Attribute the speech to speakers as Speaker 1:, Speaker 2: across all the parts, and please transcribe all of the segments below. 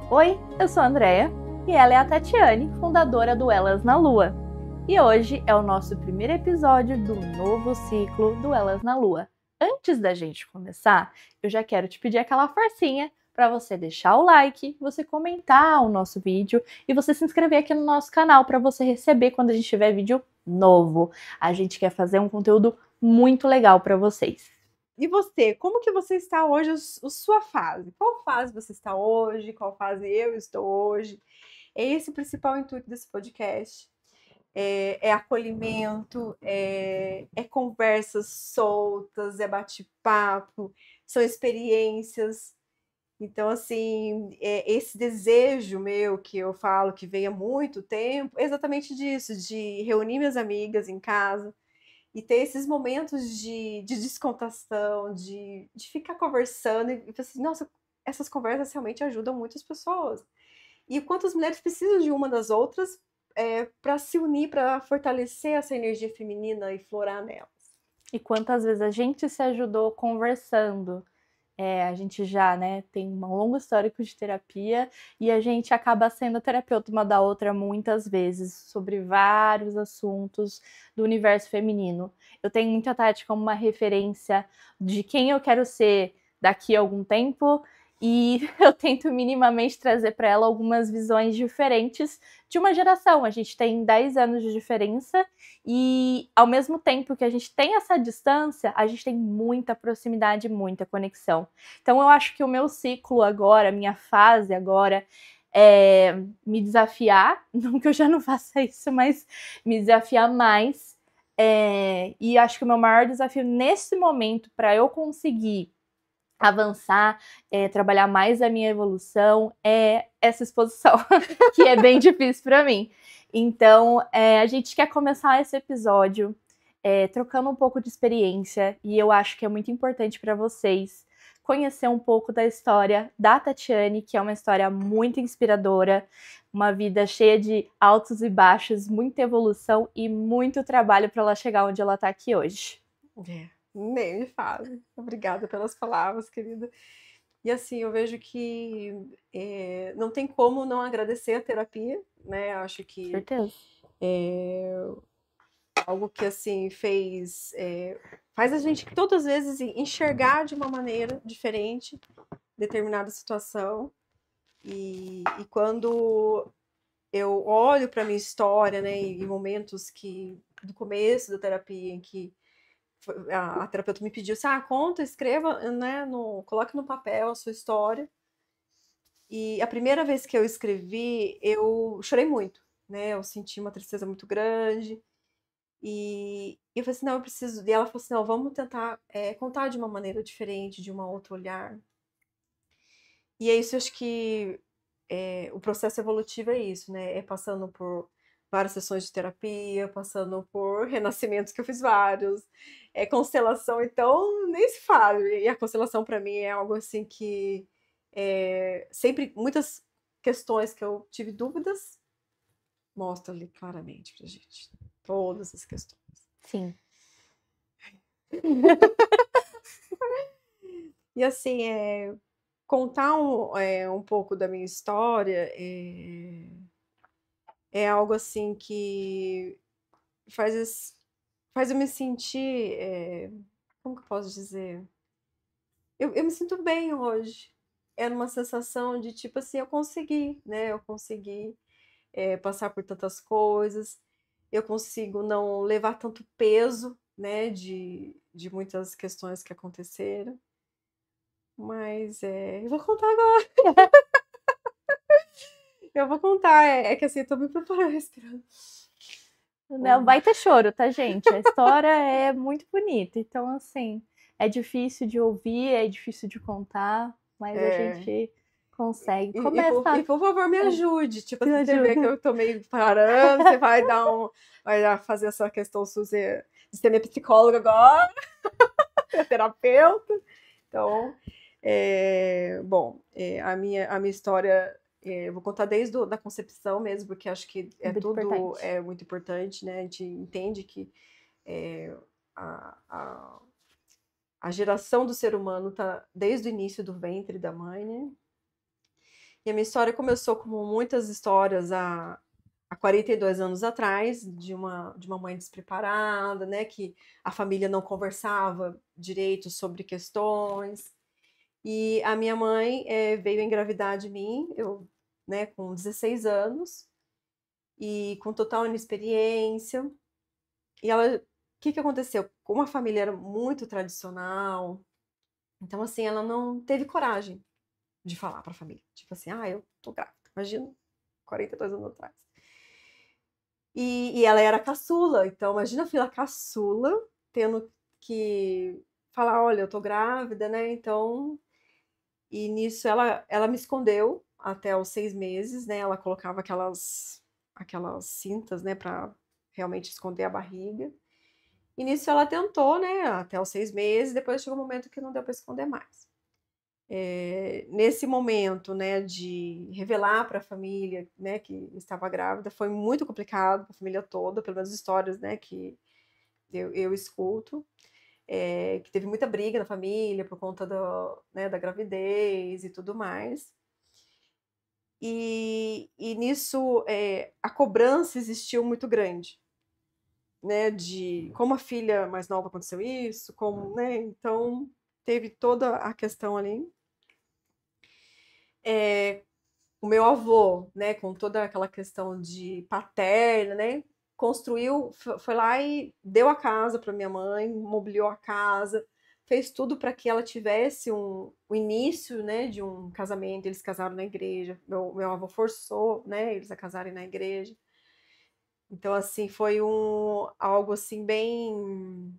Speaker 1: Oi, eu sou a Andrea e ela é a Tatiane, fundadora do Elas na Lua. E hoje é o nosso primeiro episódio do novo ciclo do Elas na Lua. Antes da gente começar, eu já quero te pedir aquela forcinha para você deixar o like, você comentar o nosso vídeo e você se inscrever aqui no nosso canal para você receber quando a gente tiver vídeo novo. A gente quer fazer um conteúdo muito legal para vocês.
Speaker 2: E você, como que você está hoje, sua fase? Qual fase você está hoje? Qual fase eu estou hoje? É esse o principal intuito desse podcast. É acolhimento, é conversas soltas, é bate-papo, são experiências. Então, assim, esse desejo meu que eu falo que vem há muito tempo, é exatamente disso, de reunir minhas amigas em casa, e ter esses momentos de descontração, de ficar conversando e assim, nossa, essas conversas realmente ajudam muitas pessoas. E quantas mulheres precisam de uma das outras para se unir, para fortalecer essa energia feminina e florar nelas.
Speaker 1: E quantas vezes a gente se ajudou conversando. A gente já, tem um longo histórico de terapia e a gente acaba sendo terapeuta uma da outra muitas vezes sobre vários assuntos do universo feminino. Eu tenho muito a Tati como uma referência de quem eu quero ser daqui a algum tempo e eu tento minimamente trazer para ela algumas visões diferentes de uma geração. A gente tem 10 anos de diferença e, ao mesmo tempo que a gente tem essa distância, a gente tem muita proximidade, muita conexão. Então, eu acho que o meu ciclo agora, minha fase agora, é me desafiar, não que eu já não faça isso, mas me desafiar mais. E acho que o meu maior desafio nesse momento, para eu conseguir avançar, trabalhar mais a minha evolução, é essa exposição, que é bem difícil para mim. Então, a gente quer começar esse episódio trocando um pouco de experiência, e eu acho que é muito importante para vocês conhecer um pouco da história da Tatiane, que é uma história muito inspiradora, uma vida cheia de altos e baixos, muita evolução e muito trabalho para ela chegar onde ela está aqui hoje.
Speaker 2: Nem me fale. Obrigada pelas palavras, querida. E assim, eu vejo que não tem como não agradecer a terapia, né? Eu acho que
Speaker 1: Certeza.
Speaker 2: Algo que assim faz a gente todas as vezes enxergar de uma maneira diferente determinada situação. E quando eu olho para minha história, né, em momentos que do começo da terapia, em que a terapeuta me pediu assim, conta, escreva, né, coloque no papel a sua história. E a primeira vez que eu escrevi, eu chorei muito, né? Eu senti uma tristeza muito grande. E eu falei assim, não, eu preciso. E ela falou assim, não, vamos tentar contar de uma maneira diferente, de um outro olhar. E é isso, eu acho que o processo evolutivo é isso, né? É passando por várias sessões de terapia, passando por renascimentos que eu fiz vários, constelação, então nem se fala. E a constelação para mim é algo assim que sempre muitas questões que eu tive dúvidas mostra ali claramente pra gente todas as questões.
Speaker 1: Sim.
Speaker 2: E assim, contar um pouco da minha história é algo assim que faz eu me sentir, como que eu posso dizer? Eu me sinto bem hoje. É uma sensação de tipo assim, eu consegui, né? Eu consegui passar por tantas coisas, eu consigo não levar tanto peso, né? De muitas questões que aconteceram. Mas eu vou contar agora. Eu vou contar. É que assim, eu tô me preparando, respirando.
Speaker 1: Não vai ter choro, tá, gente? A história é muito bonita. Então, assim, é difícil de ouvir, é difícil de contar, mas a gente consegue. Começa.
Speaker 2: Por favor, me ajude. Tipo
Speaker 1: Me
Speaker 2: assim, você vê que
Speaker 1: ajuda.
Speaker 2: eu tô meio parando, você vai vai fazer essa questão de ser minha psicóloga agora, minha terapeuta. Então, bom, a minha história, eu vou contar desde da concepção mesmo, porque acho que
Speaker 1: Muito
Speaker 2: tudo
Speaker 1: importante.
Speaker 2: é muito importante, né? A gente entende que a, a, a geração do ser humano está desde o início do ventre da mãe, né? E a minha história começou como muitas histórias há 42 anos atrás, de uma mãe despreparada, né, que a família não conversava direito sobre questões. E a minha mãe veio engravidar de mim, eu, né, com 16 anos, e com total inexperiência. E ela, o que que aconteceu? Como a família era muito tradicional, então assim, ela não teve coragem de falar para a família. Tipo assim, eu tô grávida. Imagina, 42 anos atrás. E ela era caçula, então imagina a filha caçula tendo que falar, olha, eu tô grávida, né? Então, e nisso ela me escondeu até os 6 meses, né? Ela colocava aquelas cintas, né, para realmente esconder a barriga. E nisso ela tentou, né, até os 6 meses, depois chegou um momento que não deu para esconder mais. Nesse momento, né, de revelar para a família, né, que estava grávida, foi muito complicado para a família toda, pelo menos histórias, né, que eu escuto, que teve muita briga na família por conta né, da gravidez e tudo mais. E nisso a cobrança existiu muito grande, né, de como a filha mais nova aconteceu isso, como, né, então teve toda a questão ali. O meu avô, né, com toda aquela questão de paterna, né, construiu, foi lá e deu a casa para minha mãe, mobiliou a casa, fez tudo para que ela tivesse o início, né, de um casamento. Eles casaram na igreja. Meu avô forçou, né, eles a casarem na igreja. Então, assim, foi algo assim bem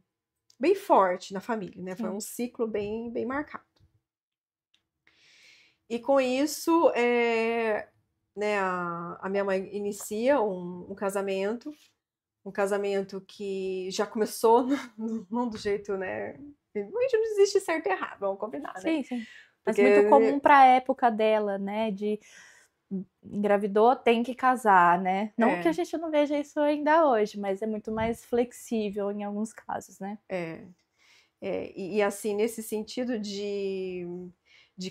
Speaker 2: forte na família, né? Foi um ciclo bem marcado. E com isso, né, a minha mãe inicia um casamento que já começou não do jeito, né? A gente não existe certo e errado, vamos combinar, né?
Speaker 1: Sim, sim. Mas muito
Speaker 2: Porque
Speaker 1: comum para a época dela, né? De engravidou, tem que casar, né? Não que a gente não veja isso ainda hoje, mas é muito mais flexível em alguns casos, né?
Speaker 2: E assim, nesse sentido de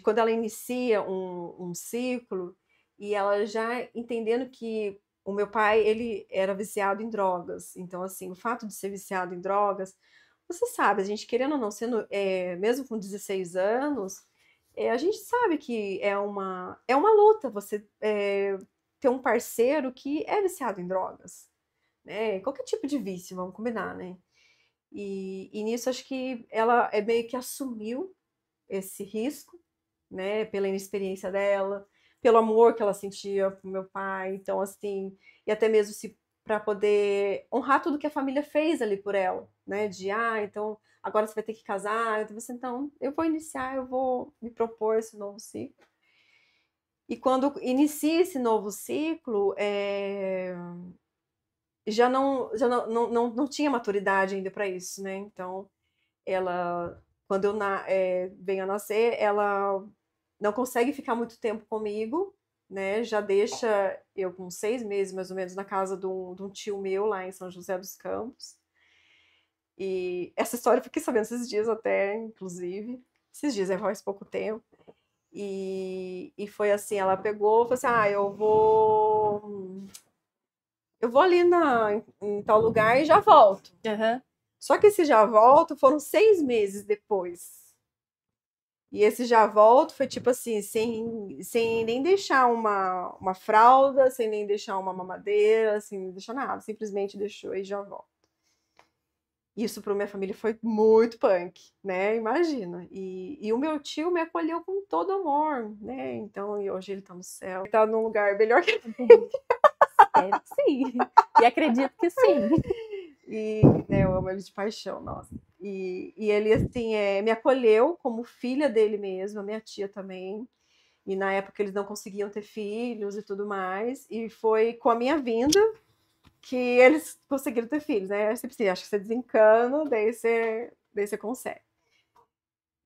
Speaker 2: quando ela inicia um ciclo e ela já entendendo que o meu pai, ele era viciado em drogas. Então, assim, o fato de ser viciado em drogas, você sabe, a gente querendo ou não, sendo, mesmo com 16 anos, a gente sabe que é uma luta você ter um parceiro que é viciado em drogas, né? Qualquer tipo de vício, vamos combinar, né? E nisso acho que ela meio que assumiu esse risco, né, pela inexperiência dela, pelo amor que ela sentia pro meu pai, então assim, e até mesmo se para poder honrar tudo que a família fez ali por ela, né, de então agora você vai ter que casar, então eu vou iniciar, eu vou me propor esse novo ciclo. E quando inicia esse novo ciclo, já não tinha maturidade ainda para isso, né? Então, ela, quando eu venho a nascer, ela não consegue ficar muito tempo comigo, né? Já deixa eu com 6 meses, mais ou menos, na casa de um tio meu lá em São José dos Campos. E essa história eu fiquei sabendo esses dias até, inclusive. Esses dias, faz pouco tempo. E foi assim, ela pegou e falou assim, eu vou ali em tal lugar e já volto.
Speaker 1: Uhum.
Speaker 2: Só que esse já volto foram 6 meses depois. E esse já volto foi tipo assim, sem nem deixar uma fralda, sem nem deixar uma mamadeira, sem nem deixar nada. Simplesmente deixou e já volto. Isso para minha família foi muito punk, né? Imagina. E o meu tio me acolheu com todo amor, né? Então, e hoje ele tá no céu. Ele tá num lugar melhor que
Speaker 1: Espero que sim. E acredito que sim.
Speaker 2: E, né, eu amo ele de paixão, nossa. E ele, assim, me acolheu como filha dele mesmo, a minha tia também. E na época eles não conseguiam ter filhos e tudo mais. E foi com a minha vinda que eles conseguiram ter filhos, né? Eu sempre assim, acho que você desencana, daí você consegue.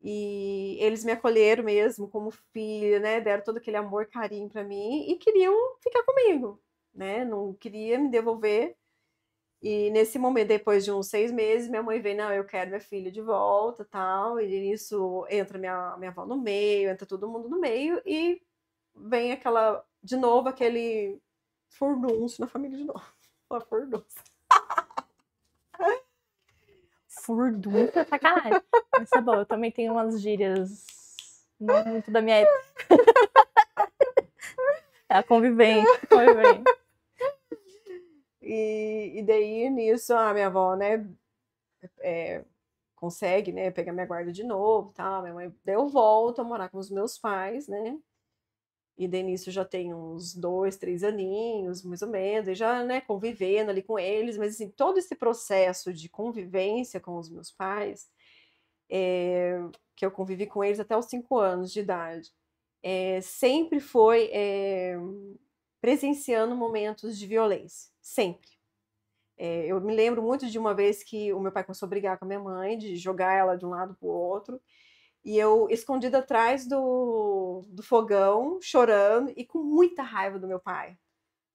Speaker 2: E eles me acolheram mesmo como filha, né? Deram todo aquele amor, carinho para mim e queriam ficar comigo, né? Não queria me devolver. E nesse momento, depois de uns 6 meses, minha mãe veio, não, eu quero minha filha de volta, tal. E nisso entra minha avó no meio, entra todo mundo no meio e vem aquela, de novo, aquele furdúncio na família de novo. Uma furdúncio.
Speaker 1: Furdúncio é sacanagem. Mas tá bom, eu também tenho umas gírias não muito da minha época. É a convivência.
Speaker 2: E daí, nisso, a minha avó, né, consegue, né, pegar minha guarda de novo, tá? Minha mãe, daí eu volto a morar com os meus pais, né? E daí nisso já tem uns 2, 3 aninhos, mais ou menos, e já, né, convivendo ali com eles, mas assim, todo esse processo de convivência com os meus pais, que eu convivi com eles até os 5 anos de idade, sempre foi presenciando momentos de violência, sempre. Eu me lembro muito de uma vez que o meu pai começou a brigar com a minha mãe, de jogar ela de um lado para o outro, e eu escondida atrás do fogão, chorando e com muita raiva do meu pai.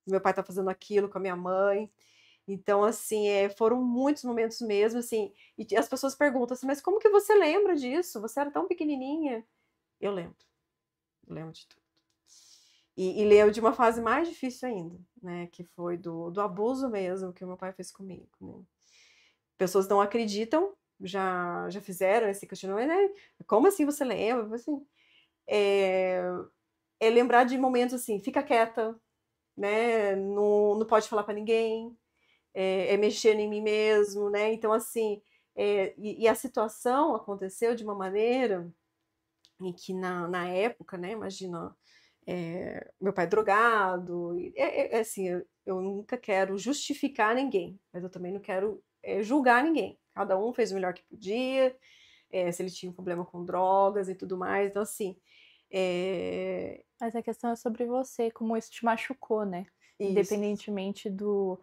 Speaker 2: Meu pai tá fazendo aquilo com a minha mãe. Então, assim, foram muitos momentos mesmo, assim, e as pessoas perguntam assim, mas como que você lembra disso? Você era tão pequenininha. Eu lembro de tudo. E lembro de uma fase mais difícil ainda, né, que foi do abuso mesmo que o meu pai fez comigo, né? Pessoas não acreditam, já fizeram esse questionamento, né? Como assim você lembra? Assim, é lembrar de momentos assim, fica quieta, né? Não pode falar para ninguém, mexer em mim mesmo, né? Então, assim, e a situação aconteceu de uma maneira em que na época, né? Imagina, meu pai drogado, assim, eu nunca quero justificar ninguém, mas eu também não quero julgar ninguém. Cada um fez o melhor que podia, se ele tinha um problema com drogas e tudo mais. Então, assim.
Speaker 1: Mas a questão é sobre você, como isso te machucou, né?
Speaker 2: Isso.
Speaker 1: Independentemente do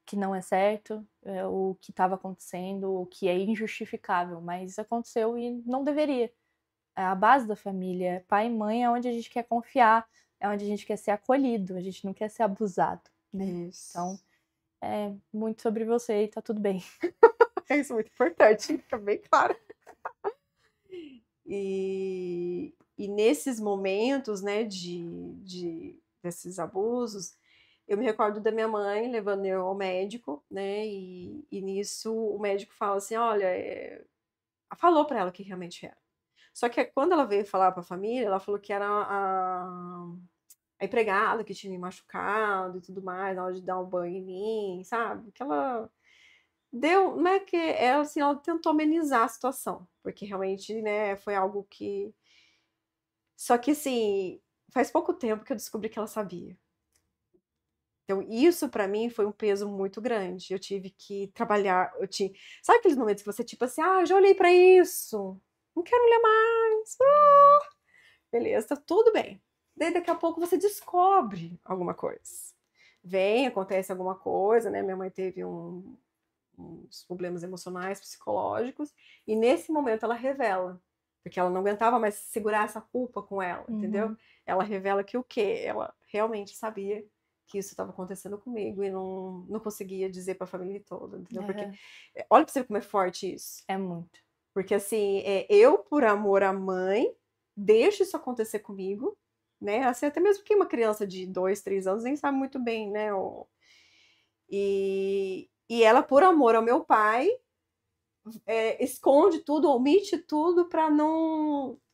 Speaker 1: que não é certo, o que estava acontecendo, o que é injustificável, mas aconteceu e não deveria. É a base da família. Pai e mãe é onde a gente quer confiar, é onde a gente quer ser acolhido, a gente não quer ser abusado, né?
Speaker 2: Isso.
Speaker 1: Então, é muito sobre você e tá tudo bem.
Speaker 2: É isso, muito importante, fica bem claro. E nesses momentos, né, desses abusos, eu me recordo da minha mãe levando eu ao médico, né, e nisso o médico fala assim, olha, falou para ela que realmente era. Só que quando ela veio falar para a família, ela falou que era a empregada que tinha me machucado e tudo mais, na hora de dar um banho em mim, sabe? Que ela deu, não é que ela, assim, ela tentou amenizar a situação, porque realmente, né, foi algo que. Só que, assim, faz pouco tempo que eu descobri que ela sabia. Então, isso para mim foi um peso muito grande. Eu tive que trabalhar, sabe aqueles momentos que você, tipo assim, já olhei para isso, não quero olhar mais. Beleza, tá tudo bem. Daí daqui a pouco você descobre alguma coisa. Acontece alguma coisa, né? Minha mãe teve uns problemas emocionais, psicológicos, e nesse momento ela revela, porque ela não aguentava mais segurar essa culpa com ela, entendeu? Ela revela que o quê? Ela realmente sabia que isso estava acontecendo comigo e não conseguia dizer para a família toda, entendeu? Porque olha para você ver como é forte isso.
Speaker 1: É muito.
Speaker 2: Porque assim, eu, por amor à mãe, deixo isso acontecer comigo, né? Assim, até mesmo que uma criança de 2, 3 anos nem sabe muito bem, né? E ela, por amor ao meu pai, esconde tudo, omite tudo para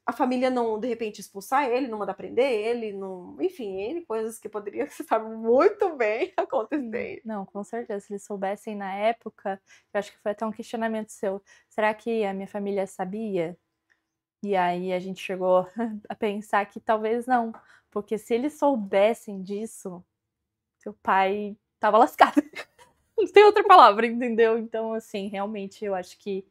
Speaker 2: a família não, de repente, expulsar ele, não mandar prender ele, não, enfim, N coisas que poderiam, você sabe muito bem, acontecer.
Speaker 1: Não, com certeza. Se eles soubessem na época, eu acho que foi até um questionamento seu. Será que a minha família sabia? E aí a gente chegou a pensar que talvez não. Porque se eles soubessem disso, seu pai tava lascado. Não tem outra palavra, entendeu? Então, assim, realmente eu acho que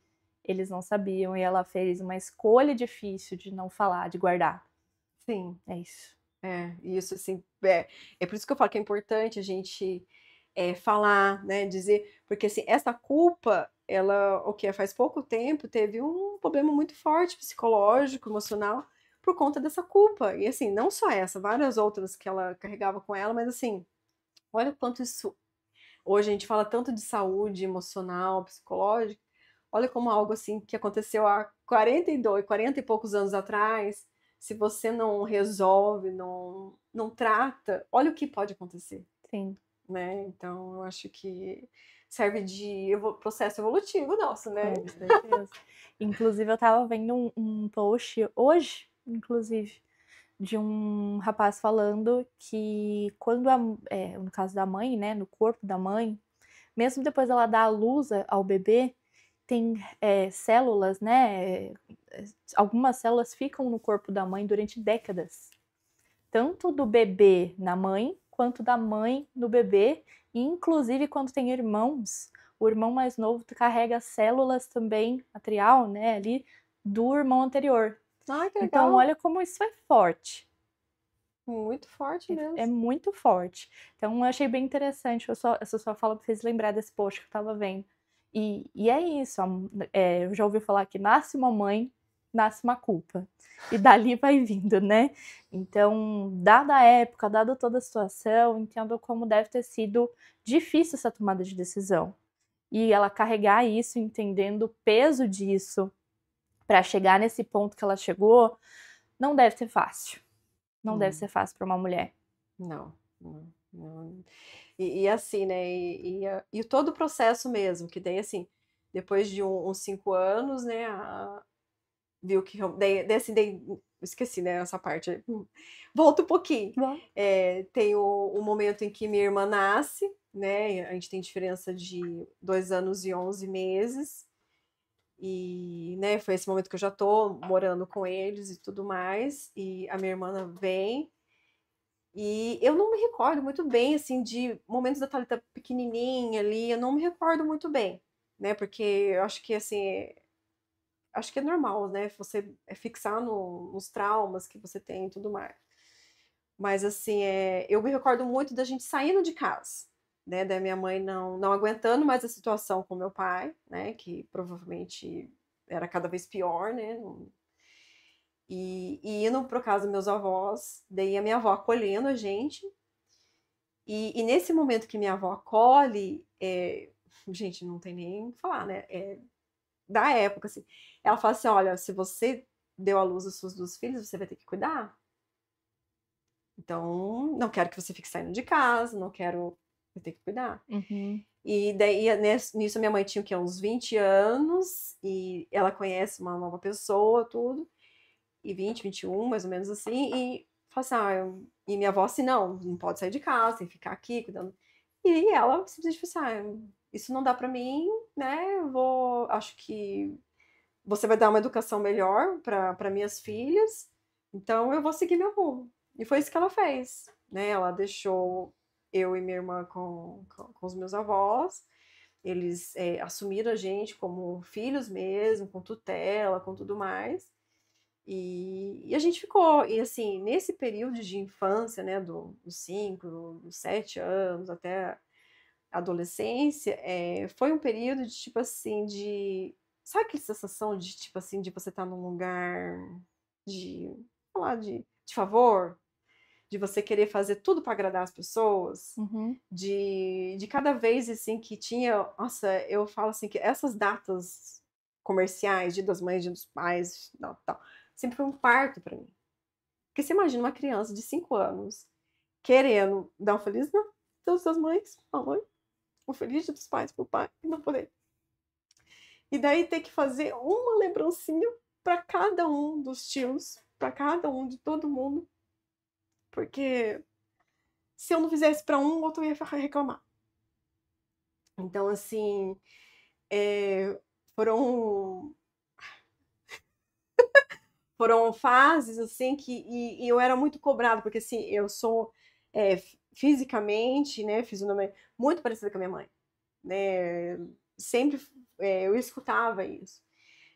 Speaker 1: eles não sabiam e ela fez uma escolha difícil de não falar, de guardar.
Speaker 2: Sim.
Speaker 1: É isso.
Speaker 2: Isso, assim, é por isso que eu falo que é importante a gente falar, né, dizer, porque assim, essa culpa, ela, faz pouco tempo teve um problema muito forte psicológico, emocional, por conta dessa culpa, e assim, não só essa, várias outras que ela carregava com ela, mas assim, olha o quanto isso, hoje a gente fala tanto de saúde emocional, psicológica, olha como algo assim que aconteceu há 40 e poucos anos atrás, se você não resolve, não trata, olha o que pode acontecer,
Speaker 1: Sim.
Speaker 2: né? Então, eu acho que serve de processo evolutivo nosso, né?
Speaker 1: Com certeza. Inclusive, eu tava vendo um post hoje, inclusive, de um rapaz falando que quando, no caso da mãe, né, no corpo da mãe, mesmo depois dela dar a luz ao bebê, tem células, né, algumas células ficam no corpo da mãe durante décadas. Tanto do bebê na mãe, quanto da mãe no bebê, e inclusive quando tem irmãos, o irmão mais novo carrega células também, material, né, ali, do irmão anterior.
Speaker 2: Ai, que
Speaker 1: Então,
Speaker 2: legal.
Speaker 1: olha como isso é forte.
Speaker 2: Muito forte mesmo.
Speaker 1: É muito forte. Então, eu achei bem interessante. Essa só fala pra vocês lembrar desse post que eu tava vendo. E é isso. Eu já ouvi falar que nasce uma mãe, nasce uma culpa. E dali vai vindo, né? Então, dada a época, dada toda a situação, entendo como deve ter sido difícil essa tomada de decisão. E ela carregar isso, entendendo o peso disso, para chegar nesse ponto que ela chegou, não deve ser fácil. Não deve ser fácil para uma mulher.
Speaker 2: Não. E assim, né? E todo o processo mesmo, que daí, assim, depois de uns 5 anos, né? Viu que. Daí, esqueci, né? Essa parte. Volta um pouquinho. Tem o momento em que minha irmã nasce, né? A gente tem diferença de 2 anos e 11 meses. E, né, foi esse momento que eu já tô morando com eles e tudo mais. E a minha irmã vem. E eu não me recordo muito bem, assim, de momentos da Thalita pequenininha ali, eu não me recordo muito bem, né? Porque eu acho que, assim, acho que é normal, né? Você fixar nos traumas que você tem e tudo mais. Mas, assim, eu me recordo muito da gente saindo de casa, né? Da minha mãe não aguentando mais a situação com meu pai, né? Que provavelmente era cada vez pior, né? E indo para casa dos meus avós, daí a minha avó acolhendo a gente. E nesse momento que minha avó acolhe, gente, não tem nem o que falar, né? Da época, assim. Ela fala assim: olha, se você deu à luz os seus 2 filhos, você vai ter que cuidar. Então, não quero que você fique saindo de casa, não quero. Você tem que cuidar.
Speaker 1: Uhum.
Speaker 2: E daí, nisso, minha mãe tinha o quê? Uns 20 anos, e ela conhece uma nova pessoa, tudo. E 20, 21, mais ou menos assim. E fala assim: e minha avó assim: não pode sair de casa, tem que ficar aqui cuidando. E ela simplesmente falou assim: isso não dá pra mim, né? Acho que você vai dar uma educação melhor para minhas filhas, então eu vou seguir meu rumo. E foi isso que ela fez, né? Ela deixou eu e minha irmã com os meus avós, eles assumiram a gente como filhos mesmo, com tutela, com tudo mais. E a gente ficou, e assim, nesse período de infância, né, dos 5, dos 7 anos até a adolescência, foi um período de, tipo assim, sabe aquela sensação de, tipo assim, de você estar num lugar de, falar de favor? De você querer fazer tudo para agradar as pessoas?
Speaker 1: Uhum.
Speaker 2: De cada vez, assim, que tinha, nossa, eu falo assim, que essas datas comerciais, Dia das Mães, Dia dos Pais, tal, sempre foi um parto para mim. Porque você imagina uma criança de 5 anos querendo dar um feliz Natal das mães, mamãe, um feliz Dia dos Pais pro pai, e não poder. E daí ter que fazer uma lembrancinha para cada um dos tios, para cada um de todo mundo, porque se eu não fizesse para um, outro ia reclamar. Então, assim, foram fases assim que e eu era muito cobrada, porque assim, eu sou fisicamente, né, fisionomia muito parecida com a minha mãe, né? Sempre eu escutava isso.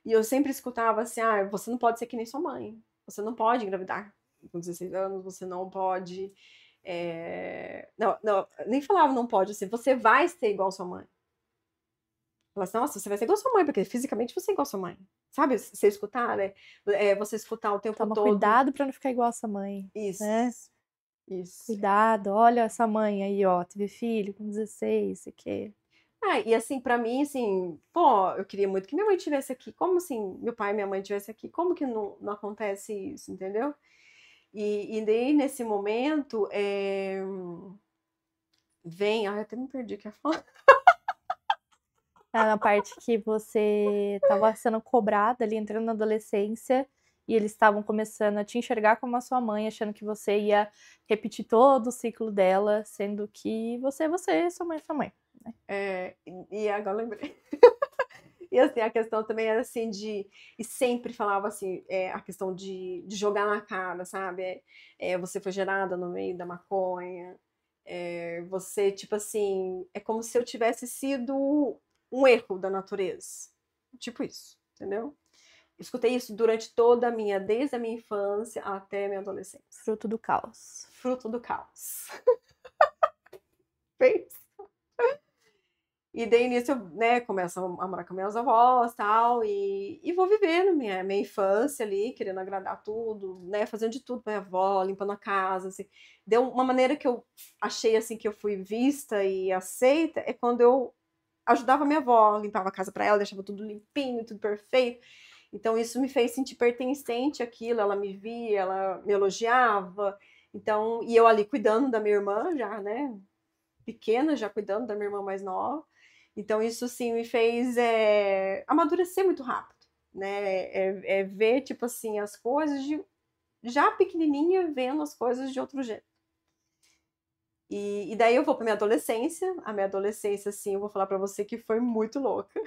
Speaker 2: E eu sempre escutava assim: ah, você não pode ser que nem sua mãe. Você não pode engravidar com 16 anos, você não pode. Não, nem falava não pode, assim, você vai ser igual sua mãe. Fala assim: nossa, você vai ser igual sua mãe, porque fisicamente você é igual sua mãe. Sabe, você escutar, né? Você escutar o tempo
Speaker 1: Toma
Speaker 2: todo.
Speaker 1: cuidado para não ficar igual a sua mãe.
Speaker 2: Isso.
Speaker 1: Né?
Speaker 2: Isso.
Speaker 1: Cuidado, olha essa mãe aí, ó, teve filho com 16, sei que.
Speaker 2: E assim, pra mim, assim, pô, eu queria muito que minha mãe estivesse aqui. Como assim, meu pai e minha mãe estivessem aqui? Como que não acontece isso, entendeu? E daí, nesse momento, vem. Ai, eu até me perdi o que eu ia falar.
Speaker 1: Na parte que você estava sendo cobrada ali, entrando na adolescência, e eles estavam começando a te enxergar como a sua mãe, achando que você ia repetir todo o ciclo dela, sendo que você é você, sua mãe é sua mãe, né.
Speaker 2: E agora eu lembrei. E assim, a questão também era assim de. E sempre falava assim, a questão de jogar na cara, sabe? Você foi gerada no meio da maconha. Você, tipo assim, é como se eu tivesse sido um erro da natureza. Tipo isso, entendeu? Escutei isso durante toda a minha, desde a minha infância até a minha adolescência.
Speaker 1: Fruto do caos.
Speaker 2: Fruto do caos. Fez. E daí nisso eu, né, começo a morar com meus avós e vou vivendo minha infância ali, querendo agradar tudo, né, fazendo de tudo pra minha avó, limpando a casa, assim. Deu uma maneira que eu achei, assim, que eu fui vista e aceita, é quando eu ajudava minha avó, limpava a casa pra ela, deixava tudo limpinho, tudo perfeito. Então isso me fez sentir pertencente àquilo, ela me via, ela me elogiava. Então, e eu ali cuidando da minha irmã já, né, pequena, já cuidando da minha irmã mais nova. Então, isso sim me fez amadurecer muito rápido, né? Ver, tipo assim, as coisas já pequenininha, vendo as coisas de outro jeito. E daí eu vou para minha adolescência. A minha adolescência, assim, eu vou falar para você que foi muito louca.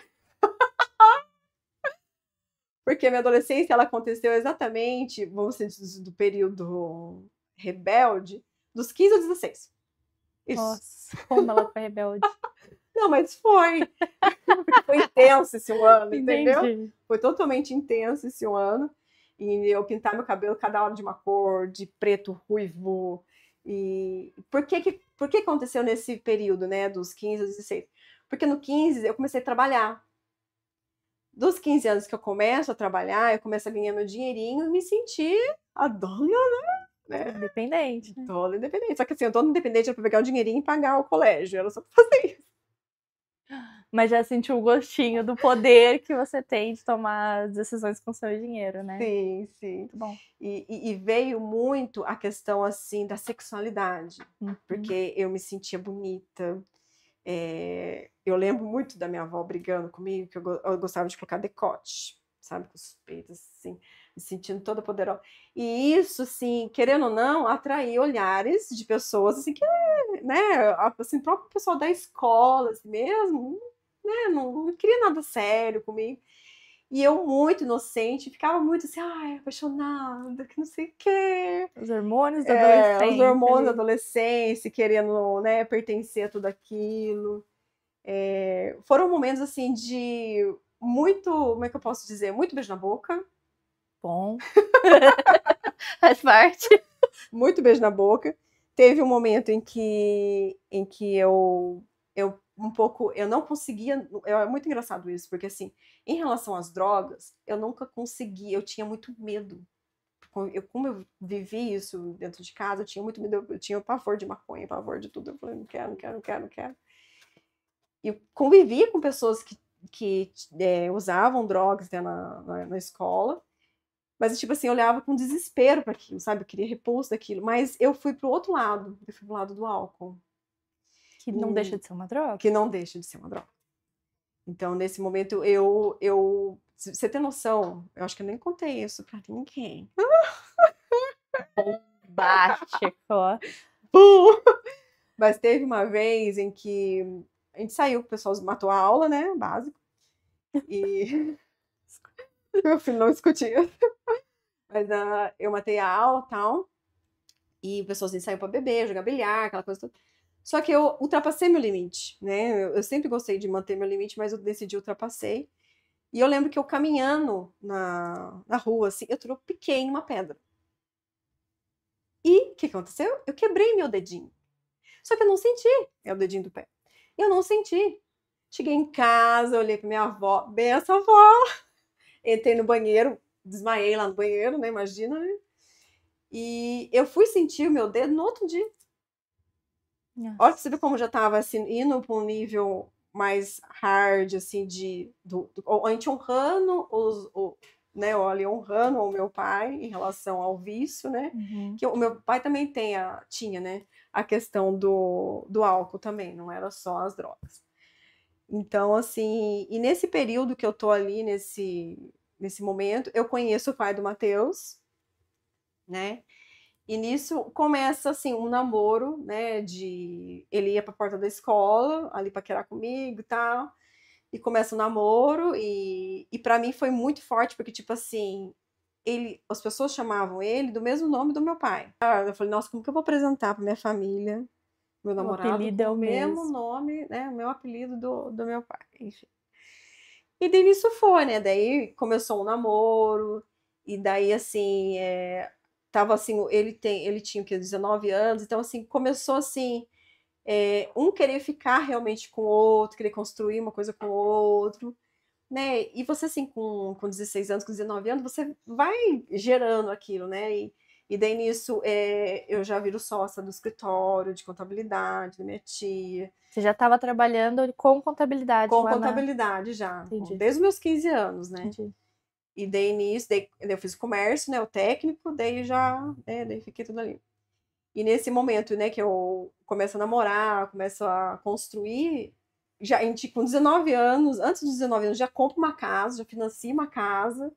Speaker 2: Porque a minha adolescência, ela aconteceu exatamente, vamos dizer, do período rebelde, dos 15 aos 16. Isso.
Speaker 1: Nossa, como ela foi rebelde.
Speaker 2: Não, mas foi. Foi intenso esse ano, entendeu?
Speaker 1: Entendi.
Speaker 2: Foi totalmente intenso esse ano. E eu pintar meu cabelo cada hora de uma cor, de preto, ruivo. E por que aconteceu nesse período, né, dos 15 aos 16? Porque no 15 eu comecei a trabalhar. Dos 15 anos que eu começo a trabalhar, eu começo a ganhar meu dinheirinho e me sentir a dona, né?
Speaker 1: Independente, né?
Speaker 2: Dona independente. Só que assim, eu dona independente era pra pegar o dinheirinho e pagar o colégio. Era só pra fazer isso.
Speaker 1: Mas já sentiu o gostinho do poder que você tem de tomar as decisões com seu dinheiro, né?
Speaker 2: Sim, sim.
Speaker 1: Muito bom.
Speaker 2: E veio muito a questão, assim, da sexualidade. Porque eu me sentia bonita. Eu lembro muito da minha avó brigando comigo, que eu gostava de colocar decote, sabe? Com os peitos, assim, me sentindo toda poderosa. E isso, assim, querendo ou não, atraía olhares de pessoas, assim, que, né, assim, próprio pessoal da escola, assim, mesmo, né, não queria nada sério comigo. E eu, muito inocente, ficava muito assim, ai, apaixonada, que não sei o quê.
Speaker 1: Os hormônios da adolescência.
Speaker 2: Os hormônios da adolescência, querendo, né, pertencer a tudo aquilo. Foram momentos, assim, de muito, como é que eu posso dizer? Muito beijo na boca.
Speaker 1: Bom. Faz parte.
Speaker 2: Muito beijo na boca. Teve um momento em que eu um pouco, eu não conseguia, é muito engraçado isso, porque assim, em relação às drogas, eu nunca conseguia, eu tinha muito medo. Como eu vivi isso dentro de casa, eu tinha muito medo, eu tinha pavor de maconha, pavor de tudo. Eu falei, não quero, não quero, não quero, não quero. E eu convivia com pessoas que usavam drogas, né, na escola, mas, tipo assim, eu olhava com desespero para aquilo, sabe? Eu queria repulso daquilo. Mas eu fui pro outro lado. Eu fui pro lado do álcool.
Speaker 1: Que não deixa de ser uma droga.
Speaker 2: Que não deixa de ser uma droga. Então, nesse momento, você tem noção? Eu acho que eu nem contei isso pra ninguém.
Speaker 1: Bombástico.
Speaker 2: Mas teve uma vez em que a gente saiu, o pessoal matou a aula, né? Básico. E meu filho não discutia. Mas eu matei a aula e tal. E o pessoal saiu pra beber, jogar bilhar, aquela coisa toda. Só que eu ultrapassei meu limite, né? Eu sempre gostei de manter meu limite, mas eu decidi ultrapassei. E eu lembro que eu caminhando na rua, assim, eu tropiquei em uma pedra. E o que aconteceu? Eu quebrei meu dedinho. Só que eu não senti. É o dedinho do pé. Eu não senti. Cheguei em casa, olhei pra minha avó, bem essa avó. Entrei no banheiro, desmaiei lá no banheiro, né? Imagina, né? E eu fui sentir o meu dedo no outro dia.
Speaker 1: Nossa.
Speaker 2: Olha, você vê como já estava assim, indo para um nível mais hard, assim, a gente honrando né, ali honrando o meu pai em relação ao vício, né? Que o meu pai também tinha, né, a questão do álcool também, não era só as drogas. Então, assim, e nesse período que eu tô ali, nesse momento, eu conheço o pai do Matheus, né? E nisso começa, assim, um namoro, né, ele ia pra porta da escola, ali paquerar comigo e tal, e começa o namoro, e para mim foi muito forte, porque, tipo assim, as pessoas chamavam ele do mesmo nome do meu pai. Eu falei, nossa, como que eu vou apresentar pra minha família, meu namorado, com o mesmo nome, né, o meu apelido do meu pai, enfim. E daí nisso foi, né, daí começou um namoro, e daí, assim, tava assim, ele tinha o quê, 19 anos, então, assim, começou assim, um querer ficar realmente com o outro, querer construir uma coisa com o outro, né? E você, assim, com 16 anos, com 19 anos, você vai gerando aquilo, né? E daí nisso eu já viro sócia do escritório de contabilidade da minha tia.
Speaker 1: Você já estava trabalhando com contabilidade
Speaker 2: Com
Speaker 1: lá
Speaker 2: contabilidade já,
Speaker 1: Entendi.
Speaker 2: desde os meus 15 anos, né?
Speaker 1: Entendi.
Speaker 2: E daí nisso, daí eu fiz comércio, né? O técnico, daí daí fiquei tudo ali. E nesse momento, né, que eu começo a namorar, começo a construir, já, a gente, com 19 anos, antes dos 19 anos, já compro uma casa, já financio uma casa,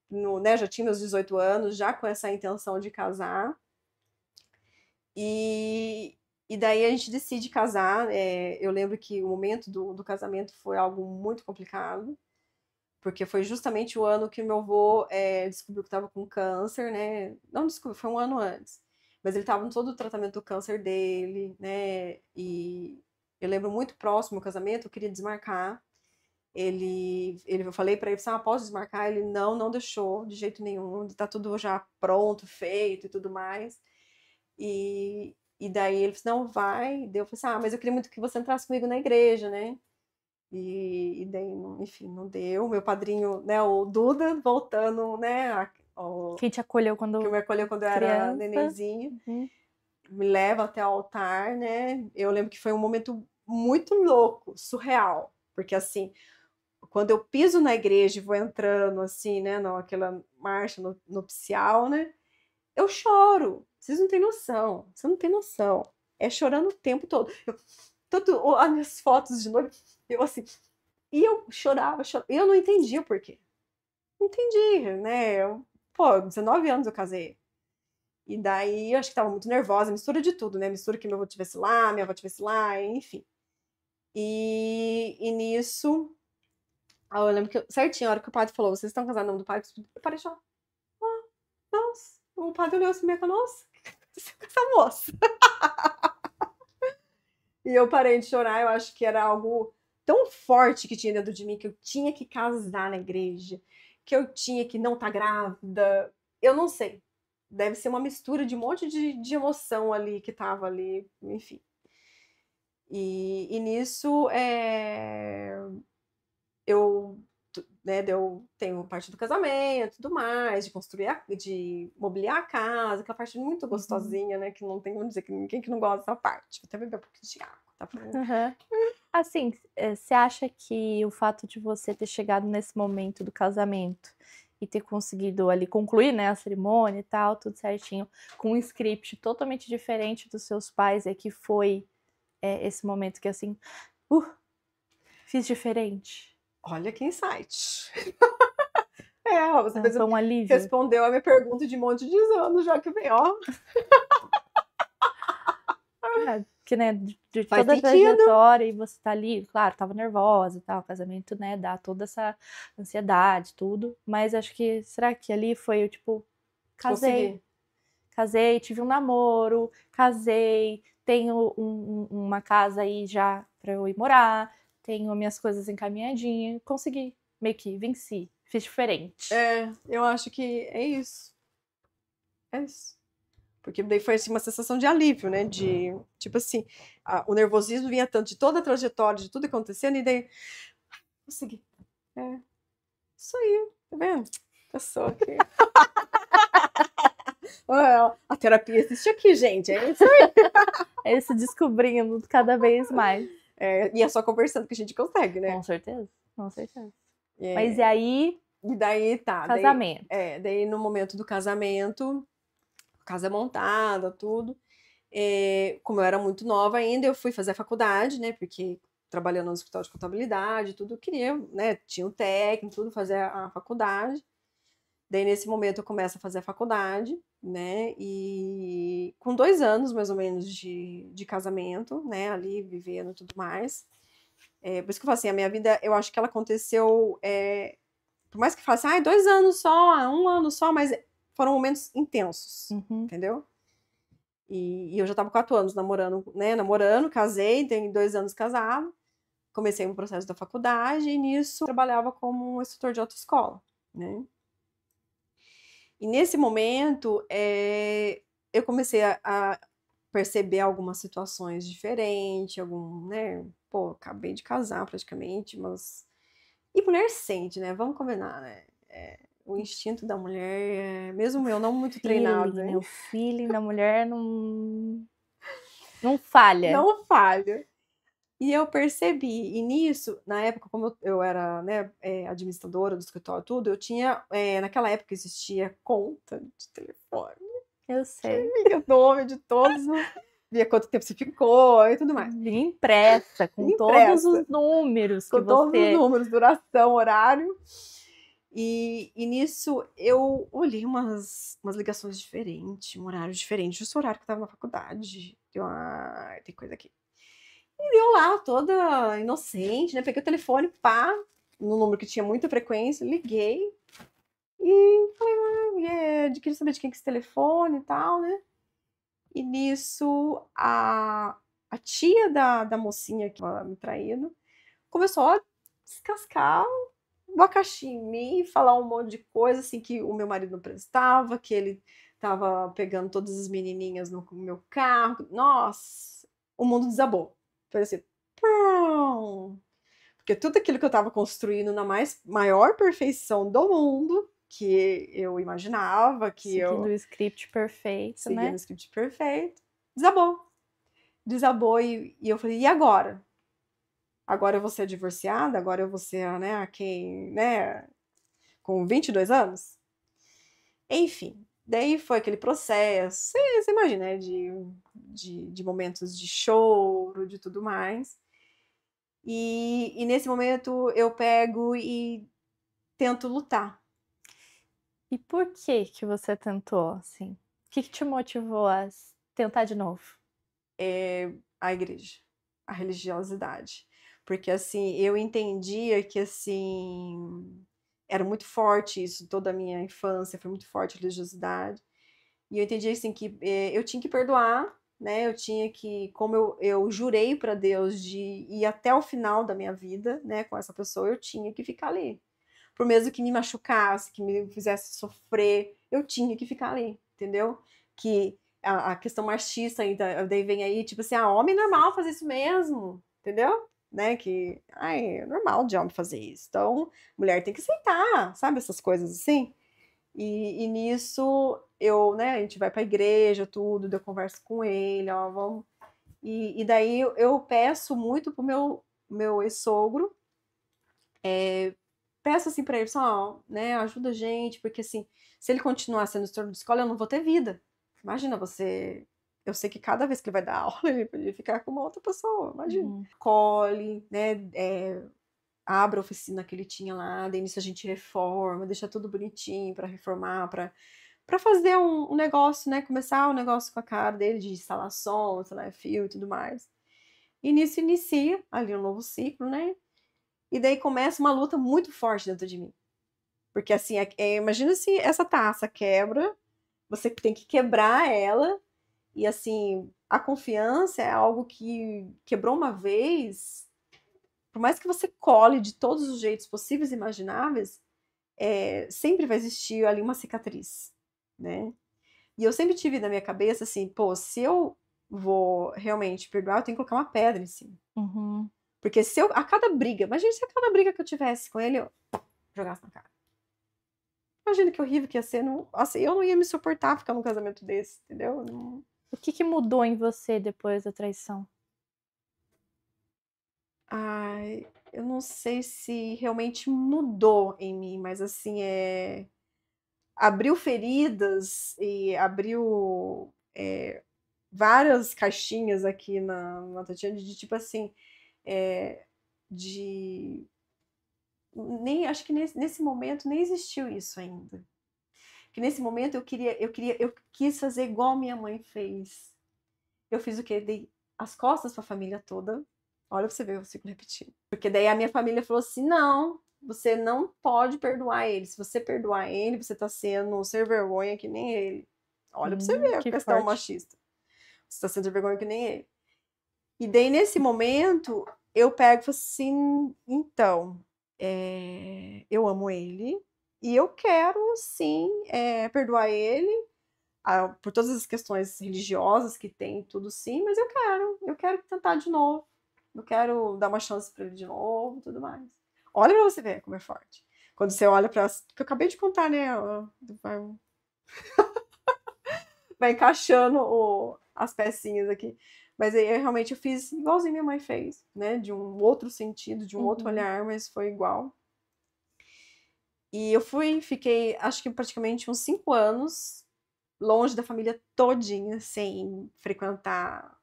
Speaker 2: né, já tinha meus 18 anos, já com essa intenção de casar. E daí a gente decide casar. Eu lembro que o momento do casamento foi algo muito complicado, porque foi justamente o ano que meu avô descobriu que estava com câncer, né? Não descobriu, foi um ano antes. Mas ele estava em todo o tratamento do câncer dele, né? E eu lembro muito próximo ao casamento, eu queria desmarcar. Eu falei para ele, posso desmarcar? Ele não deixou de jeito nenhum, está tudo já pronto, feito e tudo mais. E daí ele falou, não, vai. Daí eu falei, mas eu queria muito que você entrasse comigo na igreja, né? E daí, enfim, não deu. Meu padrinho, né, o Duda, voltando, né?
Speaker 1: Quem te acolheu quando
Speaker 2: que me acolheu quando eu era nenenzinha, me leva até o altar, né? Eu lembro que foi um momento muito louco, surreal, porque assim, quando eu piso na igreja e vou entrando assim, né, naquela marcha nupcial, né? Eu choro. Vocês não têm noção. Você não tem noção. É chorando o tempo todo. As minhas fotos de noiva, eu assim. E eu chorava. E eu não entendia o porquê. Não entendi, né? 19 anos eu casei. E daí eu acho que tava muito nervosa, mistura de tudo, né? Mistura que meu avô estivesse lá, minha avó estivesse lá, enfim. E nisso, eu lembro que certinho, a hora que o padre falou, vocês estão casados em nome do pai? Eu parei de chorar. Nossa, o padre olhou assim, meio que, nossa, o que aconteceu com essa moça? E eu parei de chorar, eu acho que era algo tão forte que tinha dentro de mim, que eu tinha que casar na igreja, que eu tinha que não estar grávida, eu não sei. Deve ser uma mistura de um monte de emoção ali, que tava ali, enfim. E nisso, eu tenho parte do casamento, tudo mais, de construir, de mobiliar a casa, aquela parte muito gostosinha, né? Que não tem como dizer que ninguém que não gosta dessa parte. Vou até beber um pouquinho de água, tá?
Speaker 1: Assim, você acha que o fato de você ter chegado nesse momento do casamento e ter conseguido ali concluir, né, a cerimônia e tal, tudo certinho, com um script totalmente diferente dos seus pais, que foi esse momento que assim, fiz diferente?
Speaker 2: Olha que insight.
Speaker 1: Você foi um alívio.
Speaker 2: Respondeu a minha pergunta de um monte de anos já que vem, ó.
Speaker 1: Porque, né, de toda a trajetória, e você tá ali, claro, tava nervosa e tal, o casamento, né, dá toda essa ansiedade, tudo, mas acho que, será que ali foi, tipo, casei, tive um namoro, casei, tenho uma casa aí já pra eu ir morar, tenho minhas coisas encaminhadinhas, consegui, meio que venci, fiz diferente.
Speaker 2: Eu acho que é isso. É isso. Porque daí foi assim, uma sensação de alívio, né? De, tipo assim, o nervosismo vinha tanto de toda a trajetória, de tudo acontecendo, e daí, consegui. Isso aí, tá vendo? Pessoa aqui. A terapia existe aqui, gente. É isso aí.
Speaker 1: É se descobrindo cada vez mais.
Speaker 2: E é só conversando que a gente consegue, né?
Speaker 1: Com certeza, com certeza.
Speaker 2: É,
Speaker 1: Mas e aí,
Speaker 2: e daí tá.
Speaker 1: casamento.
Speaker 2: Daí no momento do casamento, casa montada, tudo. Como eu era muito nova ainda, eu fui fazer a faculdade, né? Porque trabalhando no escritório de contabilidade, tudo, eu queria, né? Tinha o técnico, tudo, fazer a faculdade. Daí, nesse momento, eu começo a fazer a faculdade, né? E com 2 anos, mais ou menos, de casamento, né? Ali, vivendo e tudo mais. Por isso que eu falo assim, a minha vida, eu acho que ela aconteceu... por mais que falasse, 2 anos só, 1 ano só, mas foram momentos intensos, entendeu? E eu já estava 4 anos namorando, né? Namorando, casei, tenho 2 anos casado. Comecei o processo da faculdade e nisso eu trabalhava como instrutor de autoescola, né? E nesse momento, eu comecei a perceber algumas situações diferentes, né? Pô, acabei de casar praticamente, mas. E mulher sente, né? Vamos combinar, né? O instinto da mulher, mesmo eu não muito treinado,
Speaker 1: Feeling,
Speaker 2: né?
Speaker 1: né? O feeling da mulher não falha.
Speaker 2: Não falha. E eu percebi, e nisso, na época, como eu era, né, administradora do escritório, tudo, eu tinha, naquela época existia conta de telefone,
Speaker 1: Eu sei.
Speaker 2: via nome de todos, via quanto tempo você ficou e tudo mais.
Speaker 1: Impressa, com todos
Speaker 2: Impressa,
Speaker 1: os números que
Speaker 2: com todos os
Speaker 1: você...
Speaker 2: números, duração, horário. E nisso eu olhei umas ligações diferentes, um horário diferente, justo o horário que eu tava na faculdade. Tem coisa aqui. E eu lá, toda inocente, né? Peguei o telefone, pá, no número que tinha muita frequência, liguei e falei, queria saber de quem que é esse telefone e tal, né? E nisso, a tia da mocinha que tava me traindo começou a descascar o abacaxi em mim, falar um monte de coisa, assim, que o meu marido não prestava, que ele tava pegando todas as menininhas no meu carro. Nossa, o mundo desabou. Foi assim, pum! Porque tudo aquilo que eu estava construindo na maior perfeição do mundo, que eu imaginava, que
Speaker 1: Seguindo o
Speaker 2: eu
Speaker 1: script perfeito,
Speaker 2: seguia
Speaker 1: né?
Speaker 2: no script perfeito, desabou. Desabou e eu falei, e agora? Agora eu vou ser divorciada? Agora eu vou ser, né, quem, né, com 22 anos? Enfim, daí foi aquele processo, você imagina, né, de momentos de choro, de tudo mais. E nesse momento eu pego e tento lutar.
Speaker 1: E por que você tentou, assim? O que te motivou a tentar de novo?
Speaker 2: A igreja, a religiosidade. Porque, assim, eu entendia que, assim, era muito forte isso, toda a minha infância foi muito forte a religiosidade. E eu entendi assim que eu tinha que perdoar, né? Eu tinha que, como eu jurei para Deus de ir até o final da minha vida, né, com essa pessoa, eu tinha que ficar ali. Por mesmo que me machucasse, que me fizesse sofrer, eu tinha que ficar ali, entendeu? Que a questão machista ainda, daí vem aí, tipo assim, homem normal fazer isso mesmo, entendeu? Né? Que, é normal de homem fazer isso. Então, mulher tem que aceitar, sabe? Essas coisas assim. E nisso né, a gente vai pra igreja, tudo, eu converso com ele, vamos. E daí eu peço muito pro meu ex-sogro, peço assim pra ele, né, ajuda a gente, porque assim, se ele continuar sendo instrutor de escola, eu não vou ter vida. Imagina você. Eu sei que cada vez que ele vai dar aula, ele podia ficar com uma outra pessoa, imagina. Colhe, né, abre a oficina que ele tinha lá, daí nisso a gente reforma, deixa tudo bonitinho para reformar, para fazer um negócio, né? Começar um negócio com a cara dele de instalar som, instalar fio e tudo mais. E nisso inicia ali um novo ciclo, né? E daí começa uma luta muito forte dentro de mim. Porque assim, imagina se essa taça quebra, você tem que quebrar ela, e assim, a confiança é algo que quebrou uma vez, por mais que você cole de todos os jeitos possíveis e imagináveis, sempre vai existir ali uma cicatriz, né? E eu sempre tive na minha cabeça assim, pô, se eu vou realmente perdoar, eu tenho que colocar uma pedra em cima.
Speaker 1: Uhum.
Speaker 2: Porque se a cada briga, imagina se a cada briga que eu tivesse com ele, eu jogasse na cara. Imagina que horrível que ia ser. Não, assim, eu não ia me suportar ficar num casamento desse, entendeu? Não...
Speaker 1: O que mudou em você depois da traição?
Speaker 2: Ai, eu não sei se realmente mudou em mim, mas assim, abriu feridas e abriu várias caixinhas aqui na Tatiana de tipo assim, é, de nem acho que nesse momento nem existiu isso ainda. Que nesse momento eu quis fazer igual minha mãe fez. Eu fiz o quê? Dei as costas para a família toda. Olha pra você ver o ciclo repetindo. Porque daí a minha família falou assim: não, você não pode perdoar ele. Se você perdoar ele, você tá sendo ser vergonha que nem ele. Olha pra você ver a
Speaker 1: Que
Speaker 2: questão
Speaker 1: forte.
Speaker 2: machista. Você tá sendo ser vergonha que nem ele. E daí, nesse momento, eu pego e falo assim: então, eu amo ele e eu quero, sim, perdoar ele por todas as questões religiosas que tem, tudo sim, mas eu quero tentar de novo. Eu quero dar uma chance para ele de novo, tudo mais. Olha para você ver como é forte. Quando você olha para, que eu acabei de contar, né? Vai encaixando as pecinhas aqui. Mas aí realmente eu fiz igualzinho minha mãe fez, né? De um outro sentido, de um outro
Speaker 1: Uhum.
Speaker 2: olhar, mas foi igual. E fiquei, acho que praticamente uns 5 anos longe da família todinha, sem frequentar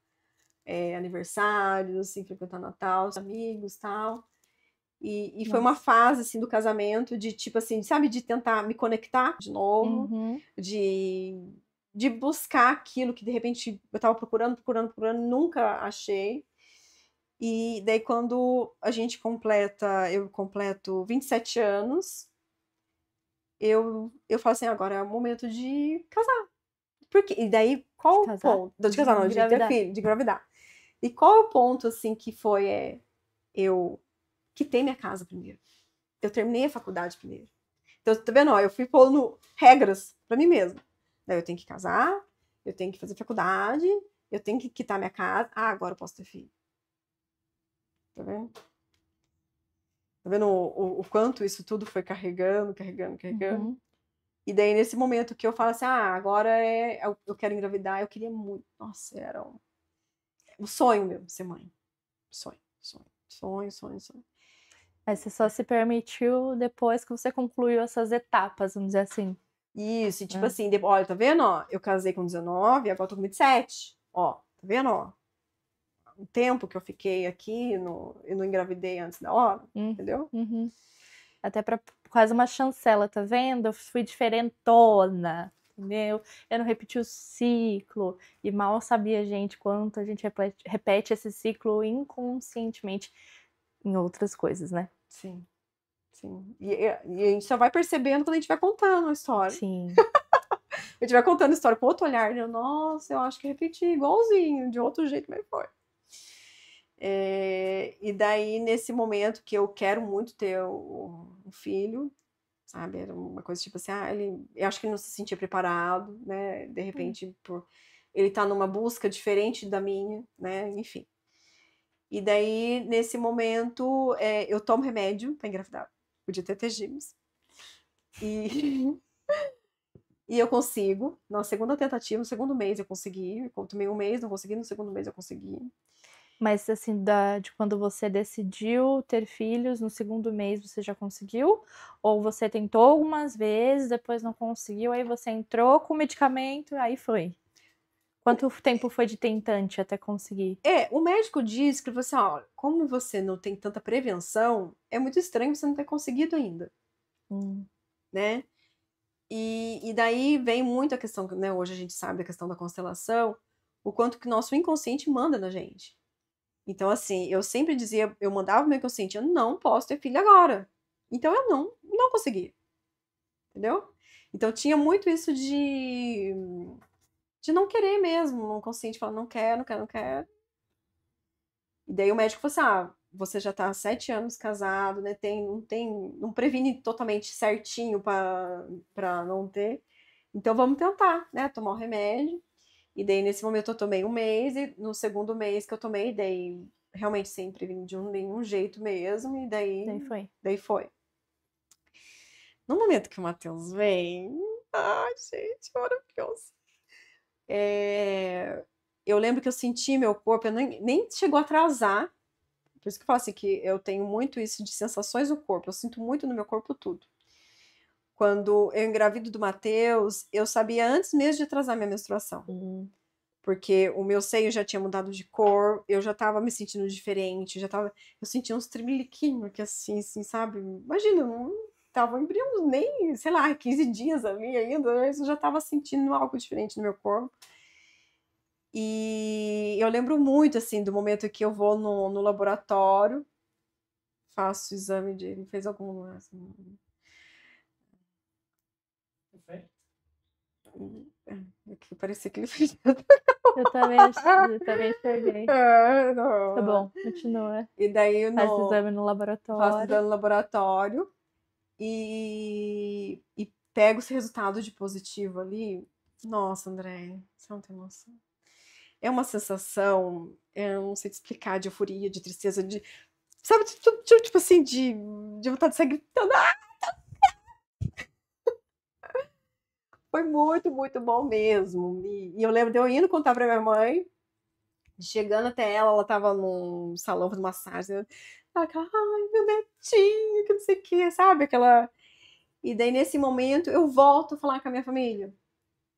Speaker 2: aniversários, sem frequentar Natal, amigos, tal. E foi uma
Speaker 1: Nossa.
Speaker 2: fase assim do casamento de tipo assim, sabe, de tentar me conectar de novo,
Speaker 1: Uhum.
Speaker 2: de de buscar aquilo que de repente eu estava procurando, nunca achei. E daí quando eu completo 27 anos, eu falo assim, agora é o momento de casar. Porque, e daí,
Speaker 1: De
Speaker 2: qual o
Speaker 1: casar?
Speaker 2: ponto? De
Speaker 1: De
Speaker 2: casar, não, de ter
Speaker 1: engravidar.
Speaker 2: filho, de engravidar. E qual é o ponto, assim, que foi, eu quitei minha casa primeiro. Eu terminei a faculdade primeiro. Então, tá vendo? Ó, eu fui pondo regras pra mim mesma. Daí eu tenho que casar, eu tenho que fazer faculdade, eu tenho que quitar minha casa. Ah, agora eu posso ter filho. Tá vendo? Tá vendo o quanto isso tudo foi carregando?
Speaker 1: Uhum.
Speaker 2: E daí, nesse momento que eu falo assim, agora eu quero engravidar, eu queria muito. Nossa, era um sonho meu ser mãe. Sonho, sonho, sonho, sonho, sonho.
Speaker 1: Mas você só se permitiu depois que você concluiu essas etapas, vamos dizer assim,
Speaker 2: Isso, e tipo
Speaker 1: né?
Speaker 2: assim, olha, tá vendo, ó? Eu casei com 19, agora tô com 27. Ó, tá vendo, ó? O tempo que eu fiquei aqui, eu não engravidei antes da hora, entendeu?
Speaker 1: Uhum. Até para quase uma chancela, tá vendo? Eu fui diferentona, entendeu? Eu não repeti o ciclo. E mal sabia a gente quanto a gente repete esse ciclo inconscientemente em outras coisas, né?
Speaker 2: Sim, sim. E a gente só vai percebendo quando a gente vai contando a história.
Speaker 1: Sim.
Speaker 2: A gente vai contando a história com outro olhar, né? Nossa, eu acho que repeti igualzinho, de outro jeito, mas foi. E daí, nesse momento que eu quero muito ter um filho, sabe? Era uma coisa tipo assim, eu acho que ele não se sentia preparado, né? De repente, ele tá numa busca diferente da minha, né? Enfim. E daí, nesse momento, eu tomo remédio para engravidar. Podia ter gêmeos. E, e eu consigo. Na segunda tentativa, no segundo mês eu consegui. Eu tomei um mês, não consegui. No segundo mês eu consegui.
Speaker 1: Mas assim, de quando você decidiu ter filhos, no segundo mês você já conseguiu? Ou você tentou algumas vezes, depois não conseguiu, aí você entrou com o medicamento, aí foi? Quanto tempo foi de tentante até conseguir?
Speaker 2: O médico diz que você, ó, como você não tem tanta prevenção, é muito estranho você não ter conseguido ainda,
Speaker 1: Hum.
Speaker 2: né? E daí vem muito a questão, né? Hoje a gente sabe da questão da constelação, o quanto que nosso inconsciente manda na gente. Então, assim, eu sempre dizia, eu mandava o meu inconsciente, eu não posso ter filho agora. Então eu não consegui, entendeu? Então tinha muito isso de não querer mesmo, um consciente falando, não quero, não quero, não quero. E daí o médico falou assim: você já tá há 7 anos casado, né? Não previne totalmente certinho para não ter. Então vamos tentar, né? Tomar o remédio. E daí, nesse momento, eu tomei um mês, e no segundo mês que eu tomei, daí realmente sem prevenir de nenhum jeito mesmo, e
Speaker 1: Daí foi.
Speaker 2: daí foi. No momento que o Matheus vem, ai, gente, maravilhoso. Eu lembro que eu senti meu corpo, nem chegou a atrasar, Por isso que eu falo assim, que eu tenho muito isso de sensações do corpo. Eu sinto muito no meu corpo tudo. Quando eu engravido do Matheus, eu sabia antes mesmo de atrasar minha menstruação. Porque o meu seio já tinha mudado de cor, eu já estava me sentindo diferente, eu sentia uns tremeliquinhos aqui assim, sabe? Imagina, não tava embrião nem, sei lá, 15 dias ali ainda, mas eu já estava sentindo algo diferente no meu corpo. E eu lembro muito, assim, do momento que eu vou no laboratório, faço o exame de... Ele fez algum... Assim, que parecia que ele fez...
Speaker 1: Eu também enxerguei. Tá bom, continua.
Speaker 2: E daí
Speaker 1: Faz o exame no laboratório.
Speaker 2: Faço exame no laboratório e pego esse resultado de positivo ali. Nossa, André, você não tem noção. É uma sensação, eu não sei te explicar, de euforia, de tristeza, de... Sabe, tipo assim, de vontade de sair gritando. Foi muito, muito bom mesmo. E eu lembro de eu indo contar pra minha mãe, chegando até ela, ela tava num salão de massagem. Ela, ai, meu netinho, que não sei o que, sabe? Aquela... E daí, nesse momento, eu volto a falar com a minha família.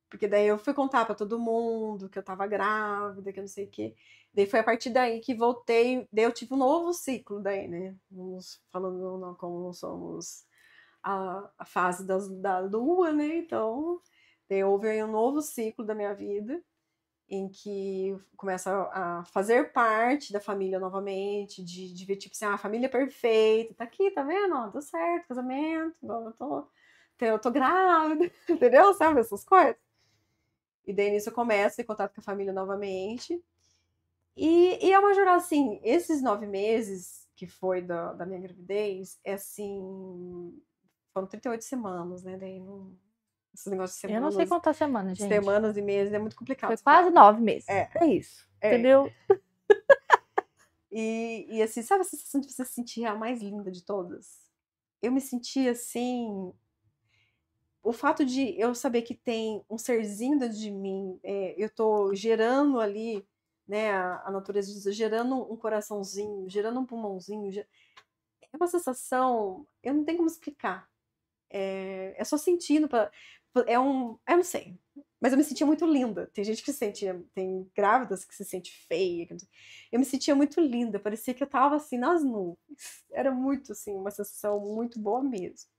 Speaker 2: Porque daí eu fui contar pra todo mundo que eu tava grávida, que eu não sei o quê. Daí foi a partir daí que voltei, daí eu tive um novo ciclo daí, né? Vamos falando não, como somos a fase da lua, né? Então, daí houve aí um novo ciclo da minha vida, em que começa a fazer parte da família novamente, de ver, tipo assim, a família perfeita, tá aqui, tá vendo? Ó, deu certo, casamento, eu tô grávida, entendeu? Sabe essas coisas? E daí nisso eu começo a ter contato com a família novamente. E é uma jornada, assim, esses 9 meses que foi da minha gravidez, é assim, foram 38 semanas, né? Daí não... Esses negócios de semanas...
Speaker 1: Eu não sei contar semanas, gente.
Speaker 2: Semanas e meses é muito complicado.
Speaker 1: Foi quase 9 meses. É isso. Entendeu?
Speaker 2: E assim, sabe a sensação de você se sentir a mais linda de todas? Eu me senti assim... O fato de eu saber que tem um serzinho dentro de mim, eu tô gerando ali, né, a natureza diz, gerando um coraçãozinho, gerando um pulmãozinho, é uma sensação, eu não tenho como explicar. É só sentindo, eu não sei, mas eu me sentia muito linda. Tem gente que se sentia, tem grávidas que se sente feia. Eu me sentia muito linda, parecia que eu tava assim nas nuvens. Era muito assim, uma sensação muito boa mesmo.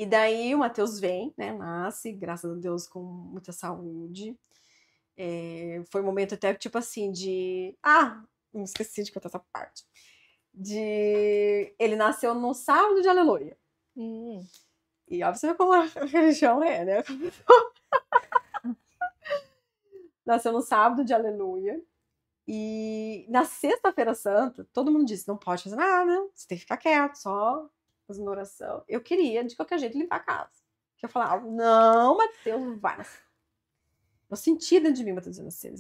Speaker 2: E daí o Matheus vem, né, nasce, graças a Deus, com muita saúde. Foi um momento até, tipo assim, de... Ah, não esqueci de contar essa parte. Ele nasceu no sábado de Aleluia. E ó, você vê como a religião é, né? Nasceu no sábado de Aleluia. E na sexta-feira santa, todo mundo disse, não pode fazer nada, você tem que ficar quieto, só fazendo oração. Eu queria, de qualquer jeito, limpar a casa. Que eu falava, não, Matheus, vai nascer. Eu senti dentro de mim, Matheus, nascer.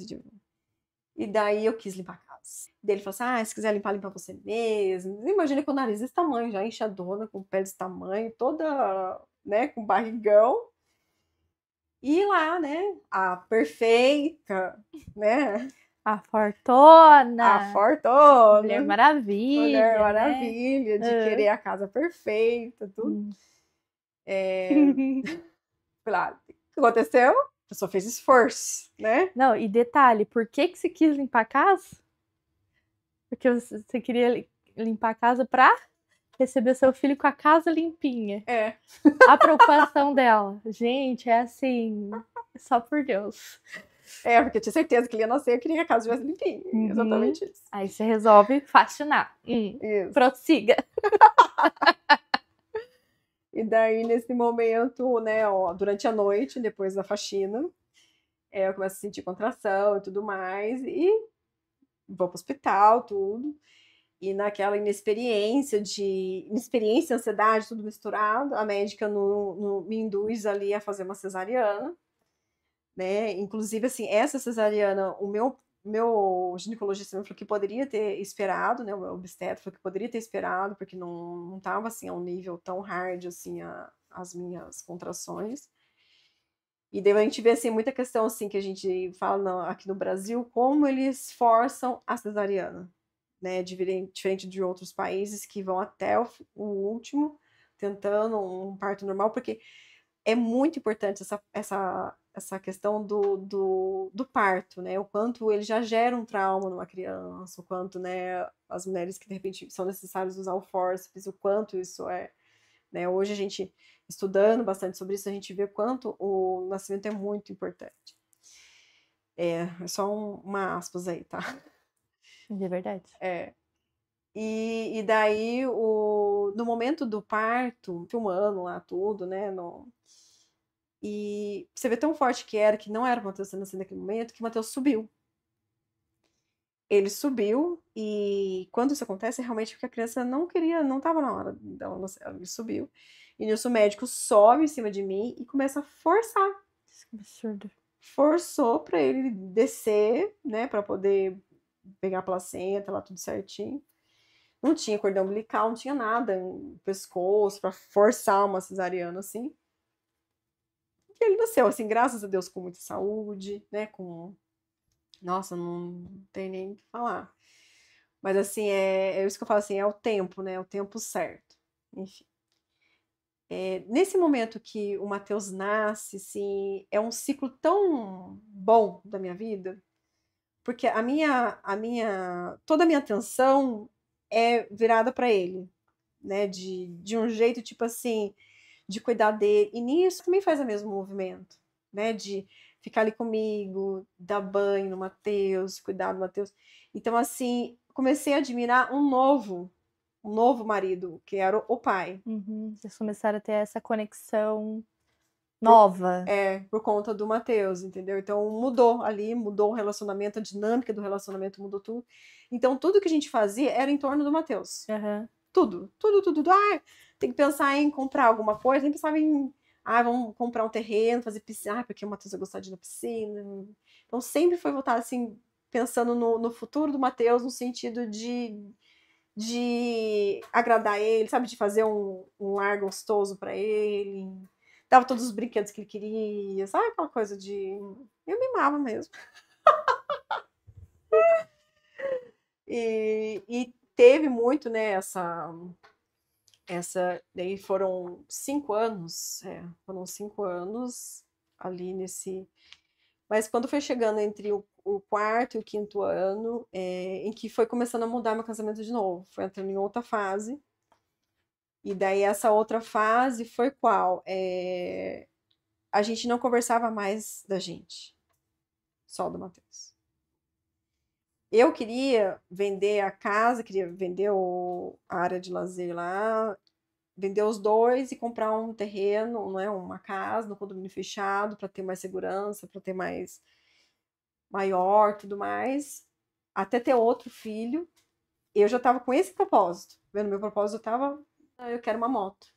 Speaker 2: E daí eu quis limpar a casa. Daí ele falou assim, se quiser limpar, limpa você mesmo. Imagina com o nariz desse tamanho, já inchadona, com o pé desse tamanho, toda, né, com barrigão. E lá, né, a perfeita, né?
Speaker 1: A fortuna.
Speaker 2: A fortuna.
Speaker 1: Mulher Maravilha.
Speaker 2: Mulher Maravilha, né? De querer a casa perfeita, tudo. Claro, o que aconteceu? A pessoa fez esforço, né?
Speaker 1: Não, e detalhe, por que você quis limpar a casa? Porque você queria limpar a casa pra receber seu filho com a casa limpinha. A preocupação dela. Gente, é assim, só por Deus.
Speaker 2: Porque eu tinha certeza que ele ia nascer, eu queria que a casa estivesse limpinha. Exatamente isso.
Speaker 1: Aí você resolve faxinar.
Speaker 2: Isso.
Speaker 1: Prossiga.
Speaker 2: E daí, nesse momento, né, durante a noite, depois da faxina, eu começo a sentir contração e tudo mais, e vou pro hospital, tudo. E naquela inexperiência, ansiedade, tudo misturado, a médica me induz ali a fazer uma cesariana, né? Inclusive, assim, essa cesariana, o meu ginecologista me falou que poderia ter esperado, né? O meu obstetra falou que poderia ter esperado, porque não estava assim a um nível tão hard assim as minhas contrações. E daí a gente vê assim muita questão assim que a gente fala aqui no Brasil, como eles forçam a cesariana, né, diferente de outros países que vão até o último, tentando um parto normal, porque é muito importante essa questão do parto, né? O quanto ele já gera um trauma numa criança, o quanto, né, as mulheres que de repente são necessárias usar o fórceps, o quanto isso é, né? Hoje a gente, estudando bastante sobre isso, a gente vê quanto o nascimento é muito importante. É só uma aspas aí, tá?
Speaker 1: De verdade.
Speaker 2: É. E daí, no momento do parto, filmando lá tudo, né? E você vê tão forte que era, que não era o Matheus sendo assim naquele momento, que o Matheus subiu. Ele subiu, e quando isso acontece, é realmente porque a criança não queria, não estava na hora dela nascer. Ele subiu. E nisso o médico sobe em cima de mim e começa a forçar.
Speaker 1: Que absurdo.
Speaker 2: Forçou para ele descer, né? Para poder pegar a placenta lá, tudo certinho. Não tinha cordão umbilical, não tinha nada no pescoço para forçar uma cesariana assim. E ele nasceu, assim, graças a Deus, com muita saúde, né? Nossa, não tem nem o que falar. Mas, assim, é isso que eu falo, assim, é o tempo, né? É o tempo certo. Enfim. Nesse momento que o Matheus nasce, assim, é um ciclo tão bom da minha vida, porque toda a minha atenção é virada para ele, né? De um jeito, tipo assim, de cuidar dele. E nisso também faz o mesmo movimento, né? De ficar ali comigo, dar banho no Matheus, cuidar do Matheus. Então, assim, comecei a admirar um novo marido, que era o pai.
Speaker 1: Uhum. Vocês começaram a ter essa conexão nova.
Speaker 2: Por conta do Matheus, entendeu? Então mudou ali, mudou o relacionamento, a dinâmica do relacionamento mudou tudo. Então tudo que a gente fazia era em torno do Matheus.
Speaker 1: Uhum.
Speaker 2: Tudo, tudo, tudo, tudo. Ah, tem que pensar em comprar alguma coisa, nem pensava em, vamos comprar um terreno, fazer piscina, porque o Matheus vai gostar de ir na piscina. Então sempre foi voltar assim, pensando no futuro do Matheus, no sentido de agradar ele, sabe? De fazer um lar gostoso para ele. Dava todos os brinquedos que ele queria, sabe? Aquela coisa de. Eu mimava mesmo. E teve muito, né, daí foram 5 anos, foram 5 anos ali nesse. Mas quando foi chegando entre o quarto e o quinto ano, em que foi começando a mudar meu casamento de novo, foi entrando em outra fase. E daí essa outra fase foi qual? A gente não conversava mais da gente, só do Matheus. Eu queria vender a casa, queria vender a área de lazer lá, vender os dois e comprar um terreno, não é, uma casa no condomínio fechado para ter mais segurança, para ter mais maior, tudo mais, até ter outro filho. Eu já estava com esse propósito. Vendo meu propósito, eu estava, eu quero uma moto.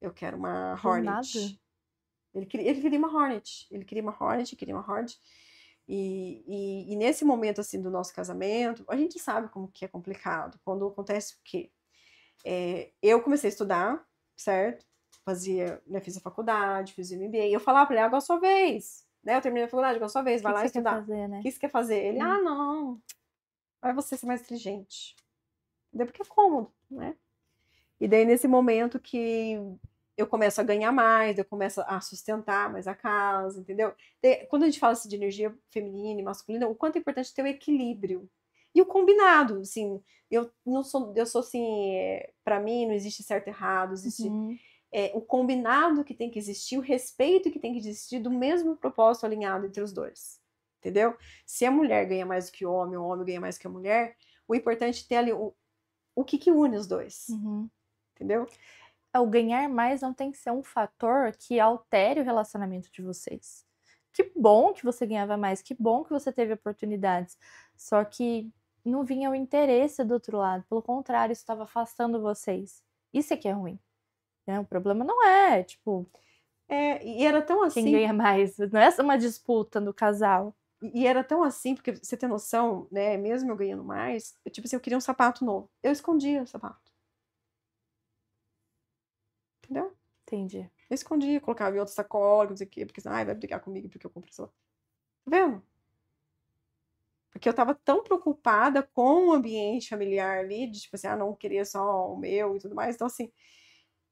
Speaker 2: Eu quero uma
Speaker 1: Do nada.
Speaker 2: Hornet. Ele queria uma Hornet. Ele queria uma Hornet, queria uma Hornet. E nesse momento, assim, do nosso casamento, a gente sabe como que é complicado. Quando acontece o quê? Eu comecei a estudar, certo? Né, fiz a faculdade, fiz o MBA. E eu falava pra ele, agora é a sua vez. Né? Eu terminei a faculdade, agora é a sua vez, vai
Speaker 1: O que
Speaker 2: lá
Speaker 1: você quer
Speaker 2: estudar.
Speaker 1: fazer,
Speaker 2: O
Speaker 1: né?
Speaker 2: que você quer fazer? Ele, não, vai você ser mais inteligente. Entendeu? Porque é cômodo, né? E daí, nesse momento que eu começo a ganhar mais, eu começo a sustentar mais a casa, entendeu? Quando a gente fala assim, de energia feminina e masculina, o quanto é importante ter o equilíbrio. E o combinado, assim, eu sou assim, para mim não existe certo e errado, existe o combinado que tem que existir, o respeito que tem que existir do mesmo propósito alinhado entre os dois, entendeu? Se a mulher ganha mais do que o homem ganha mais do que a mulher, o importante é ter ali o que une os dois, entendeu?
Speaker 1: O ganhar mais não tem que ser um fator que altere o relacionamento de vocês. Que bom que você ganhava mais, que bom que você teve oportunidades. Só que não vinha o interesse do outro lado. Pelo contrário, isso estava afastando vocês. Isso é que é ruim. Né? O problema não é, tipo,
Speaker 2: E era tão
Speaker 1: quem
Speaker 2: assim.
Speaker 1: ganha mais. Não é uma disputa no casal.
Speaker 2: E era tão assim, porque você tem noção, né? Mesmo eu ganhando mais, tipo assim, eu queria um sapato novo. Eu escondia o sapato. Entendeu?
Speaker 1: Entendi.
Speaker 2: Eu escondia, colocava em outra sacola, não sei o quê, porque vai brigar comigo porque eu comprei esse sapato. Tá vendo? Porque eu tava tão preocupada com o ambiente familiar ali, de tipo assim, não queria só o meu e tudo mais. Então, assim,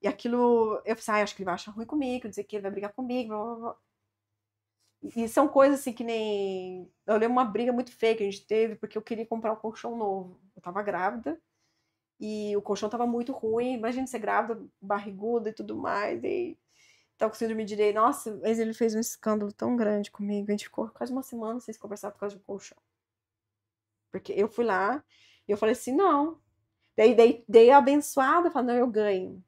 Speaker 2: e aquilo, eu pensei, acho que ele vai achar ruim comigo, dizer que ele vai brigar comigo, blá, blá, blá. E são coisas assim que nem. Eu lembro uma briga muito feia que a gente teve, porque eu queria comprar um colchão novo. Eu tava grávida e o colchão tava muito ruim. Imagina ser grávida, barriguda e tudo mais. E tava com síndrome de Down. Nossa, mas ele fez um escândalo tão grande comigo. A gente ficou quase uma semana sem se conversar por causa do colchão. Porque eu fui lá e eu falei assim: não. Daí a abençoada fala: não, eu ganho.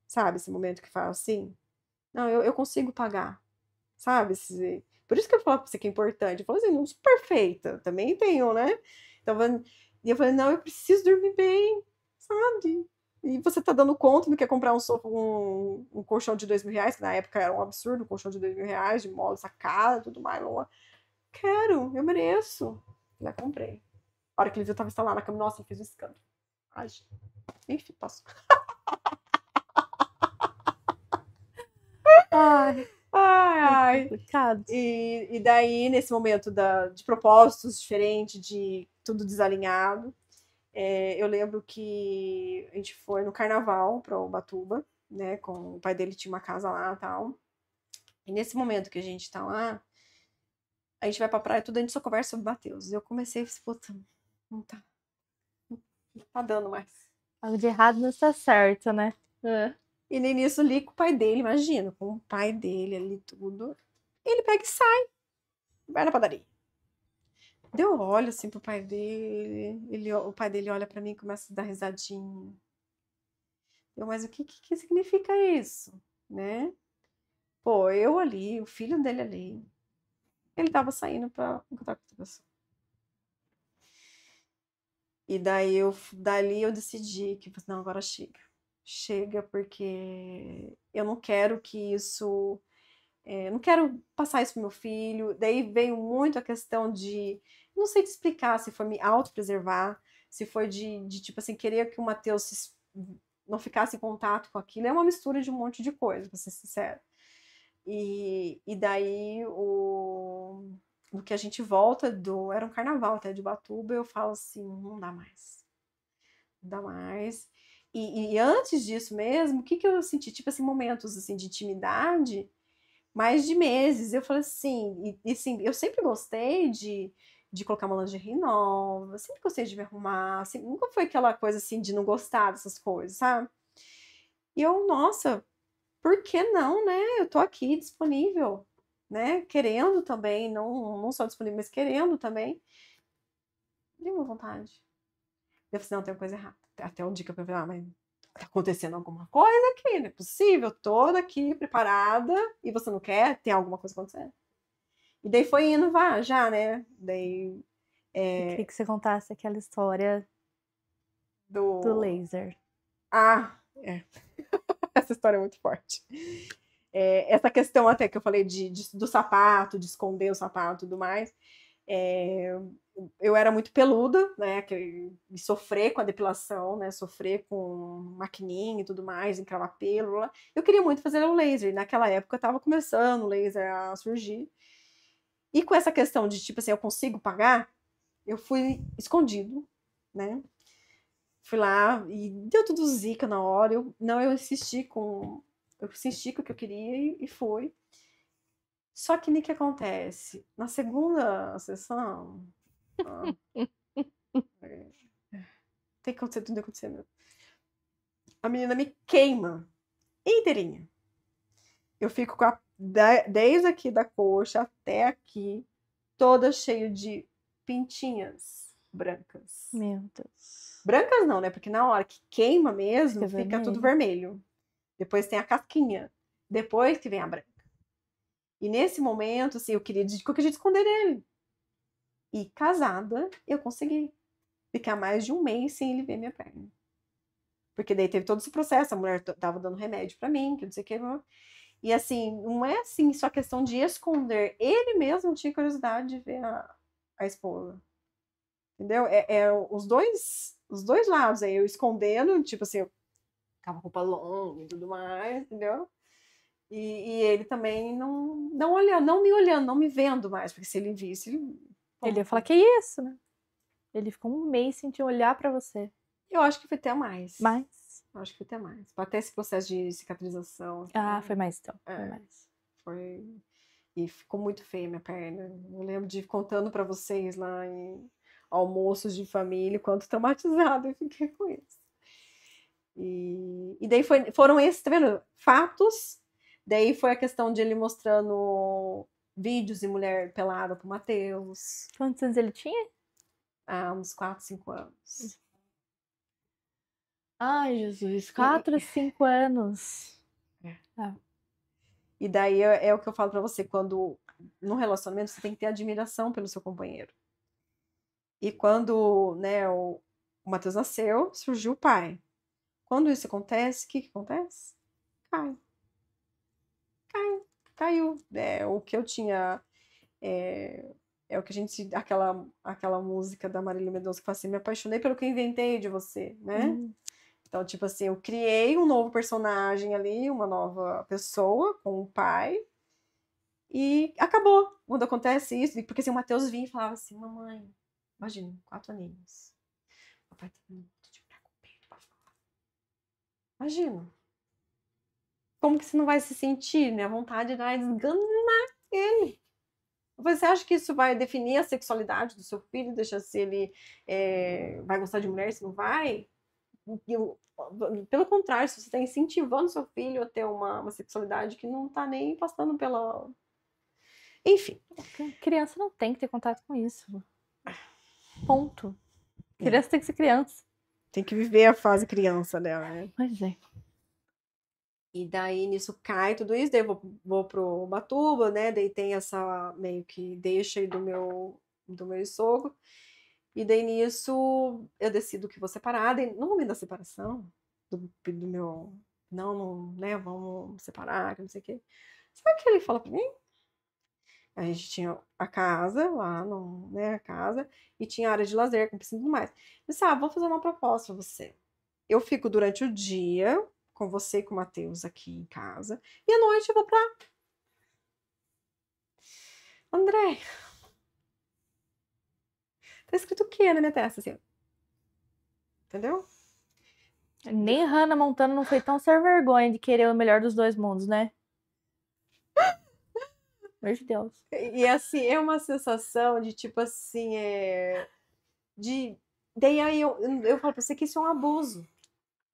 Speaker 2: Sabe esse momento que fala assim? Não, eu consigo pagar. Sabe? Por isso que eu falo pra você que é importante. Eu falo assim, não sou perfeita, também tenho, né? Então, e eu falei, não, eu preciso dormir bem, sabe? E você tá dando conta, não quer comprar um colchão de R$ 2.000, que na época era um absurdo, um colchão de R$ 2.000, de mola sacada, tudo mais. Quero, eu mereço. Já comprei. A hora que ele viu, eu tava instalado na cama, nossa, eu fiz um escândalo. Ai, enfim, posso.
Speaker 1: Ai,
Speaker 2: Ai.
Speaker 1: complicado.
Speaker 2: E daí, nesse momento de propósitos diferentes, de tudo desalinhado, eu lembro que a gente foi no carnaval para Ubatuba, né? Com o pai dele tinha uma casa lá e tal. E nesse momento que a gente tá lá, a gente vai pra praia, tudo a gente só conversa sobre Matheus. E eu comecei a pensar, puta, não tá dando mais.
Speaker 1: Algo de errado não está certo, né?
Speaker 2: E nem nisso li com o pai dele, imagina, com o pai dele ali tudo. Ele pega e sai, vai na padaria. Deu olho assim pro pai dele, o pai dele olha para mim e começa a dar risadinha. Mas o que significa isso, né? Pô, eu ali, o filho dele ali, ele tava saindo pra encontrar com outra pessoa. E dali eu decidi que, não, agora chega. Chega porque eu não quero que isso, eu não quero passar isso pro meu filho. Daí veio muito a questão de, não sei te explicar se foi me autopreservar, se foi de tipo assim, querer que o Matheus não ficasse em contato com aquilo. É uma mistura de um monte de coisa, pra ser sincero. E daí, no que a gente volta era um carnaval até de Ubatuba, eu falo assim, não dá mais. Não dá mais. E antes disso mesmo, o que eu senti? Tipo assim, momentos assim, de intimidade, mais de meses. Eu falei assim, assim, eu sempre gostei de colocar uma lingerie nova, sempre gostei de me arrumar, assim, nunca foi aquela coisa assim de não gostar dessas coisas, sabe? E eu, nossa, por que não, né? Eu tô aqui disponível, né? Querendo também, não só disponível, mas querendo também. Dei uma vontade. Eu falei, não, tem uma coisa errada. Até um dia que eu falei, mas tá acontecendo alguma coisa aqui, não é possível, toda aqui preparada e você não quer, tem alguma coisa acontecendo. E daí foi indo, já, né? Daí.
Speaker 1: Eu queria que você contasse aquela história do laser.
Speaker 2: Essa história é muito forte. Essa questão até que eu falei do sapato, de esconder o sapato e tudo mais. Eu era muito peluda, né? E sofrer com a depilação, né? Sofrer com maquininha e tudo mais, encravar pelo. Lá. Eu queria muito fazer o laser. Naquela época estava começando o laser a surgir. E com essa questão de, tipo assim, eu consigo pagar, eu fui escondido, né? Fui lá e deu tudo zica na hora. Eu insisti com o que eu queria e fui. Só que o que acontece? Na segunda sessão, tem que acontecer tudo acontecendo. A menina me queima inteirinha. Eu fico desde aqui da coxa até aqui, toda cheia de pintinhas brancas.
Speaker 1: Meu Deus.
Speaker 2: Brancas não, né? Porque na hora que queima mesmo, fica tudo vermelho. Depois tem a casquinha. Depois que vem a branca. E nesse momento, assim, eu queria de qualquer jeito esconder dele. E casada, eu consegui ficar mais de um mês sem ele ver minha perna. Porque daí teve todo esse processo, a mulher tava dando remédio para mim, que não sei o que. E assim, não é assim só questão de esconder. Ele mesmo tinha curiosidade de ver a esposa. Entendeu? Os dois lados. Aí eu escondendo, tipo assim, eu ficava com roupa longa e tudo mais, entendeu? E ele também não olhando, não me olhando, não me vendo mais, porque se ele visse,
Speaker 1: ele ia falar, que isso, né? Ele ficou um mês sem te olhar pra você.
Speaker 2: Eu acho que foi até mais.
Speaker 1: Mas.
Speaker 2: Eu acho que foi até mais. Até esse processo de cicatrização.
Speaker 1: Ah, foi mais então. Foi
Speaker 2: É,
Speaker 1: mais.
Speaker 2: foi. E ficou muito feia a minha perna. Eu lembro de ir contando pra vocês lá em almoços de família, quanto traumatizada eu fiquei com isso. E daí foram esses, tá vendo? Fatos. Daí foi a questão de ele mostrando vídeos de mulher pelada pro Matheus.
Speaker 1: Quantos anos ele tinha?
Speaker 2: Há uns 4, 5 anos.
Speaker 1: Ai, Jesus. 4, 5 anos. Ah.
Speaker 2: E daí é o que eu falo pra você, quando no relacionamento você tem que ter admiração pelo seu companheiro. E quando, né, o Matheus nasceu, surgiu o pai. Quando isso acontece, o que acontece? Cai. Caiu. É, o que eu tinha. É o que a gente. Aquela música da Marília Mendonça que fala assim: me apaixonei pelo que eu inventei de você, né? Então, tipo assim, eu criei um novo personagem ali, uma nova pessoa com o pai. E acabou. Quando acontece isso, porque assim, o Matheus vinha e falava assim: mamãe, imagina, 4 aninhos. Papai tá muito de preocupado pra falar. Imagina. Como que você não vai se sentir, né? A vontade de esganar ele. Você acha que isso vai definir a sexualidade do seu filho? Deixa se ele vai gostar de mulher, se não vai? Pelo contrário, se você está incentivando seu filho a ter uma sexualidade que não está nem passando pela. Enfim.
Speaker 1: Criança não tem que ter contato com isso. Ponto. Criança tem que ser criança.
Speaker 2: Tem que viver a fase criança dela, né?
Speaker 1: Pois é.
Speaker 2: E daí nisso cai tudo isso, daí eu vou pro Ubatuba, né? Daí tem essa meio que deixa aí do meu sogro. E daí nisso eu decido que vou separar. Daí, no momento da separação, do meu. Não, né? Vamos separar, que não sei o quê. Sabe o que ele fala pra mim? A gente tinha a casa lá, né? A casa, e tinha área de lazer, com piscina e tudo mais. Eu disse, vou fazer uma proposta pra você. Eu fico durante o dia com você e com o Matheus aqui em casa, e à noite eu vou pra. André, tá escrito o quê na minha testa, assim? Entendeu?
Speaker 1: Nem Hannah Montana não foi tão sem vergonha de querer o melhor dos dois mundos, né? Meu Deus.
Speaker 2: E assim, é uma sensação de tipo assim, Daí aí eu falo pra você que isso é um abuso.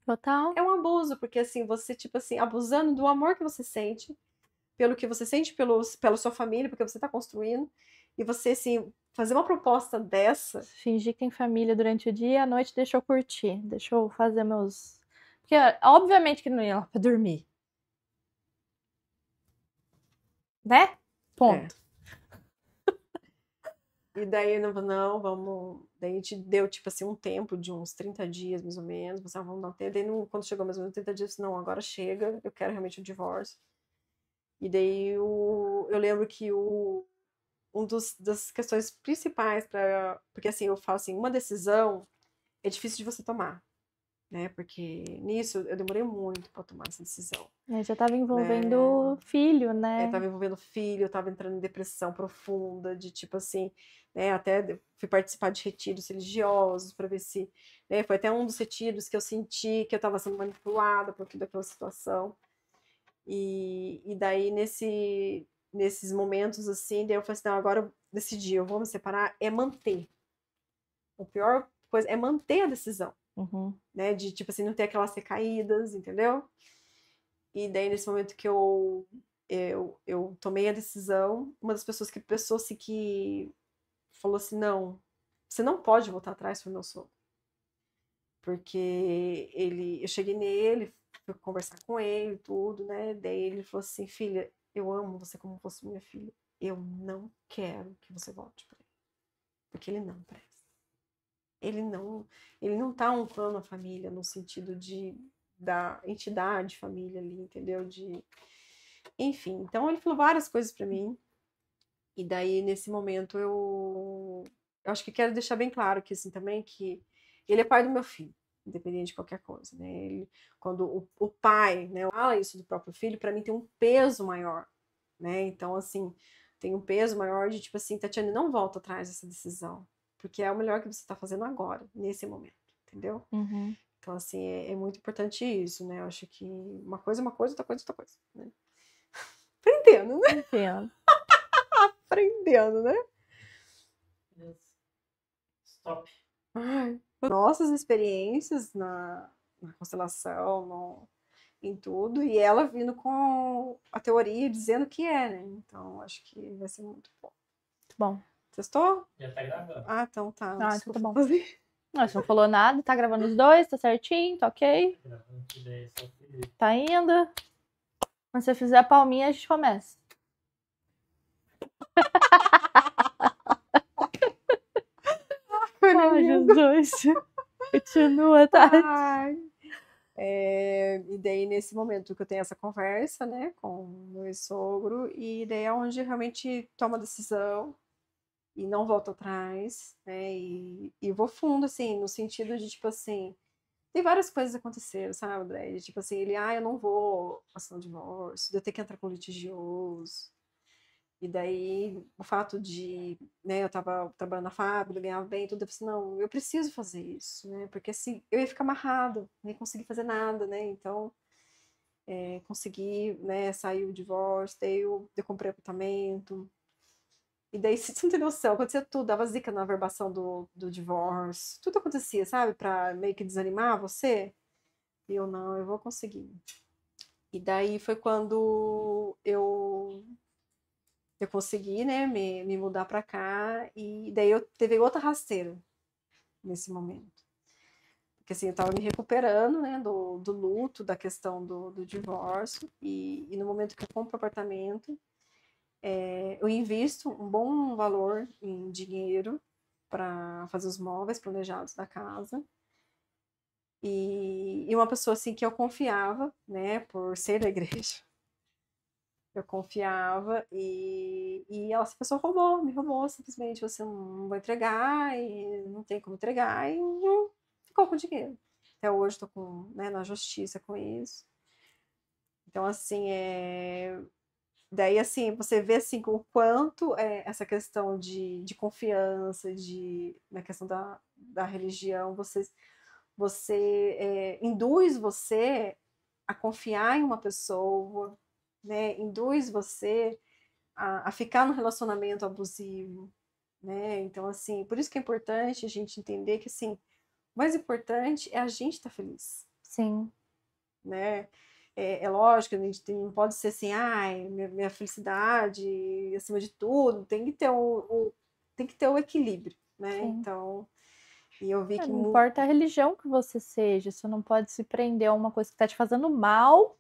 Speaker 1: Total.
Speaker 2: É um abuso, porque assim, você, tipo assim, abusando do amor que você sente, pelo que você sente pela sua família, porque você tá construindo, e você, assim, fazer uma proposta dessa.
Speaker 1: Fingir que tem família durante o dia e à noite deixa eu curtir. Deixa eu fazer meus. Porque, obviamente, que não ia lá pra dormir. Né? Ponto.
Speaker 2: E daí, não, vamos. Daí a gente deu, tipo assim, um tempo de uns 30 dias, mais ou menos. Você, vamos dar um tempo. Daí, quando chegou mais ou menos 30 dias, eu disse, não, agora chega, eu quero realmente o divórcio. E daí eu lembro que das questões principais para. Porque assim, eu falo assim, uma decisão é difícil de você tomar. Né? Porque nisso eu demorei muito para tomar essa decisão.
Speaker 1: Já tava envolvendo filho, né?
Speaker 2: Tava envolvendo filho, eu tava entrando em depressão profunda, de tipo assim, né? Até fui participar de retiros religiosos para ver se. Né, foi até um dos retiros que eu senti que eu estava sendo manipulada por toda aquela situação. E daí, nesses momentos assim, daí eu falei assim: não, agora eu decidi, eu vou me separar, é manter. A pior coisa é manter a decisão. Né, de tipo assim, não ter aquelas recaídas, entendeu? E daí, nesse momento que eu tomei a decisão, uma das pessoas que pensou-se que falou assim: não, você não pode voltar atrás, foi meu sogro. Porque eu cheguei nele, fui conversar com ele, tudo, né? Daí ele falou assim: filha, eu amo você como fosse minha filha. Eu não quero que você volte para ele. Porque ele não presta. Ele não tá honrando a família no sentido da entidade família ali, entendeu? Enfim, então ele falou várias coisas para mim. E daí, nesse momento, eu acho que quero deixar bem claro que, assim, também, que ele é pai do meu filho, independente de qualquer coisa, né? Quando o pai, né, fala isso do próprio filho, para mim tem um peso maior, né? Então, assim, tem um peso maior de, tipo assim, Tatiane, não volta atrás dessa decisão. porque é o melhor que você tá fazendo agora, nesse momento, entendeu?
Speaker 1: Uhum.
Speaker 2: Então, assim, é muito importante isso, né? Eu acho que uma coisa é uma coisa, outra coisa é outra coisa, né? Aprendendo, né?
Speaker 1: Entendo.
Speaker 2: Aprendendo, né?
Speaker 3: Stop.
Speaker 2: Ai, nossas experiências na constelação, em tudo, e ela vindo com a teoria dizendo que é, né? Então, acho que vai ser muito bom.
Speaker 1: Muito bom.
Speaker 2: Testou?
Speaker 3: Já tá gravando.
Speaker 2: Ah, então tá.
Speaker 1: Então
Speaker 2: Desculpa
Speaker 1: tá bom.
Speaker 2: fazer.
Speaker 1: Você não falou nada, tá gravando os dois, tá certinho, tá ok?
Speaker 3: Tá gravando aqui, daí só que
Speaker 1: Tá indo. Quando você fizer a palminha, a gente começa. Ai, Jesus. Continua, tá?
Speaker 2: Ai. E daí, nesse momento que eu tenho essa conversa, né, com o meu ex-sogro, e daí é onde realmente tomo a decisão e não volto atrás, né, e vou fundo, assim, no sentido de, tipo assim, tem várias coisas que aconteceram, sabe, André? De, tipo assim, eu não vou passar um divórcio, de eu ter que entrar com litigioso. E daí, o fato de, né, eu tava trabalhando na fábrica, ganhava bem, tudo, eu falei assim, não, eu preciso fazer isso, né, porque assim, eu ia ficar amarrado, nem conseguir fazer nada, né, então, consegui, né, sair o divórcio, daí eu comprei apartamento, e daí, você não tem noção, acontecia tudo, dava zica na averbação do divórcio, tudo acontecia, sabe, pra meio que desanimar você, e eu não, eu vou conseguir. E daí foi quando eu consegui, né, me mudar para cá, e daí eu teve outra rasteira nesse momento. Porque assim, eu estava me recuperando, né, do luto, da questão do divórcio, e no momento que eu compro o apartamento, eu invisto um bom valor em dinheiro para fazer os móveis planejados da casa. E uma pessoa assim que eu confiava, né, por ser da igreja, eu confiava e essa pessoa me roubou simplesmente. Você não vai entregar e não tem como entregar e não ficou com o dinheiro. Até hoje estou com, né, na justiça com isso. Então, assim, daí, assim, você vê, assim, o quanto essa questão de confiança, na questão da religião, você induz você a confiar em uma pessoa, né? Induz você a ficar num relacionamento abusivo, né? Então, assim, por isso que é importante a gente entender que, assim, o mais importante é a gente estar feliz,
Speaker 1: Sim.
Speaker 2: né? É lógico, a gente não pode ser assim, ai, minha felicidade acima de tudo, tem que ter tem que ter o equilíbrio, né?
Speaker 1: Sim.
Speaker 2: Então, e eu vi que
Speaker 1: Não importa a religião que você seja, você não pode se prender a uma coisa que está te fazendo mal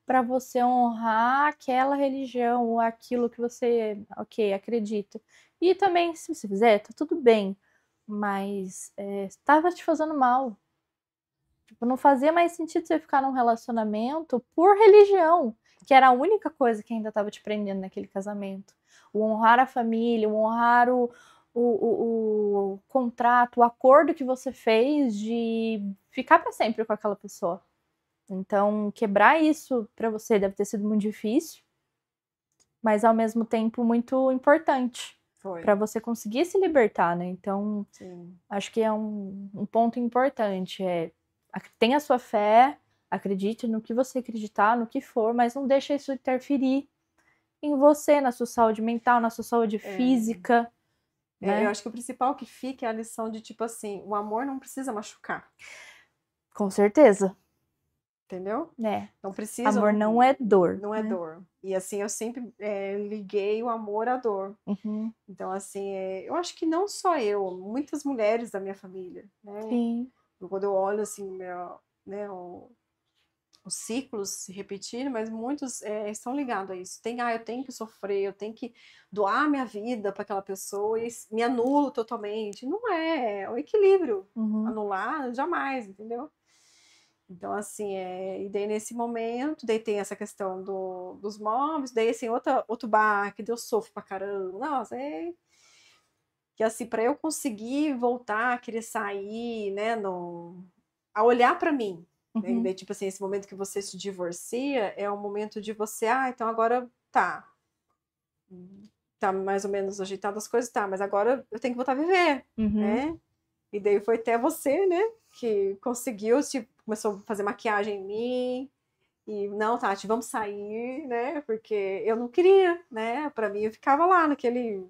Speaker 1: para você honrar aquela religião ou aquilo que você, ok, acredita. E também, se você fizer, tá tudo bem, mas estava te fazendo mal. Tipo, não fazia mais sentido você ficar num relacionamento por religião, que era a única coisa que ainda estava te prendendo naquele casamento. O honrar a família, o honrar o contrato, o acordo que você fez de ficar para sempre com aquela pessoa. Então, quebrar isso para você deve ter sido muito difícil, mas ao mesmo tempo muito importante para você conseguir se libertar, né? Então,
Speaker 2: sim.
Speaker 1: acho que é um ponto importante. Tenha a sua fé, acredite no que você acreditar, no que for, mas não deixe isso interferir em você, na sua saúde mental, na sua saúde física. Né?
Speaker 2: Eu acho que o principal que fica é a lição de, tipo assim, o amor não precisa machucar.
Speaker 1: Com certeza.
Speaker 2: Entendeu?
Speaker 1: É.
Speaker 2: Não precisa.
Speaker 1: Amor não é dor.
Speaker 2: Não é
Speaker 1: né?
Speaker 2: dor. E assim, eu sempre liguei o amor à dor.
Speaker 1: Uhum.
Speaker 2: Então, assim, eu acho que não só eu, muitas mulheres da minha família, né?
Speaker 1: Sim.
Speaker 2: Quando eu olho, assim, né, os ciclos se repetirem, mas muitos estão ligados a isso. Eu tenho que sofrer, eu tenho que doar minha vida para aquela pessoa e me anulo totalmente. Não é o equilíbrio.
Speaker 1: Uhum.
Speaker 2: Anular, jamais, entendeu? Então, assim, e daí nesse momento, daí tem essa questão dos móveis, daí assim, outro baque, daí eu sofro pra caramba. Nossa, que assim, para eu conseguir voltar a querer sair, né, a olhar para mim, né? E daí, tipo assim, esse momento que você se divorcia é um momento de você, então agora tá tá mais ou menos ajeitado as coisas, tá, mas agora eu tenho que voltar a viver, né? E daí foi até você, né, que conseguiu, tipo, começou a fazer maquiagem em mim, e não, Tati, vamos sair, né, porque eu não queria, né, pra mim eu ficava lá naquele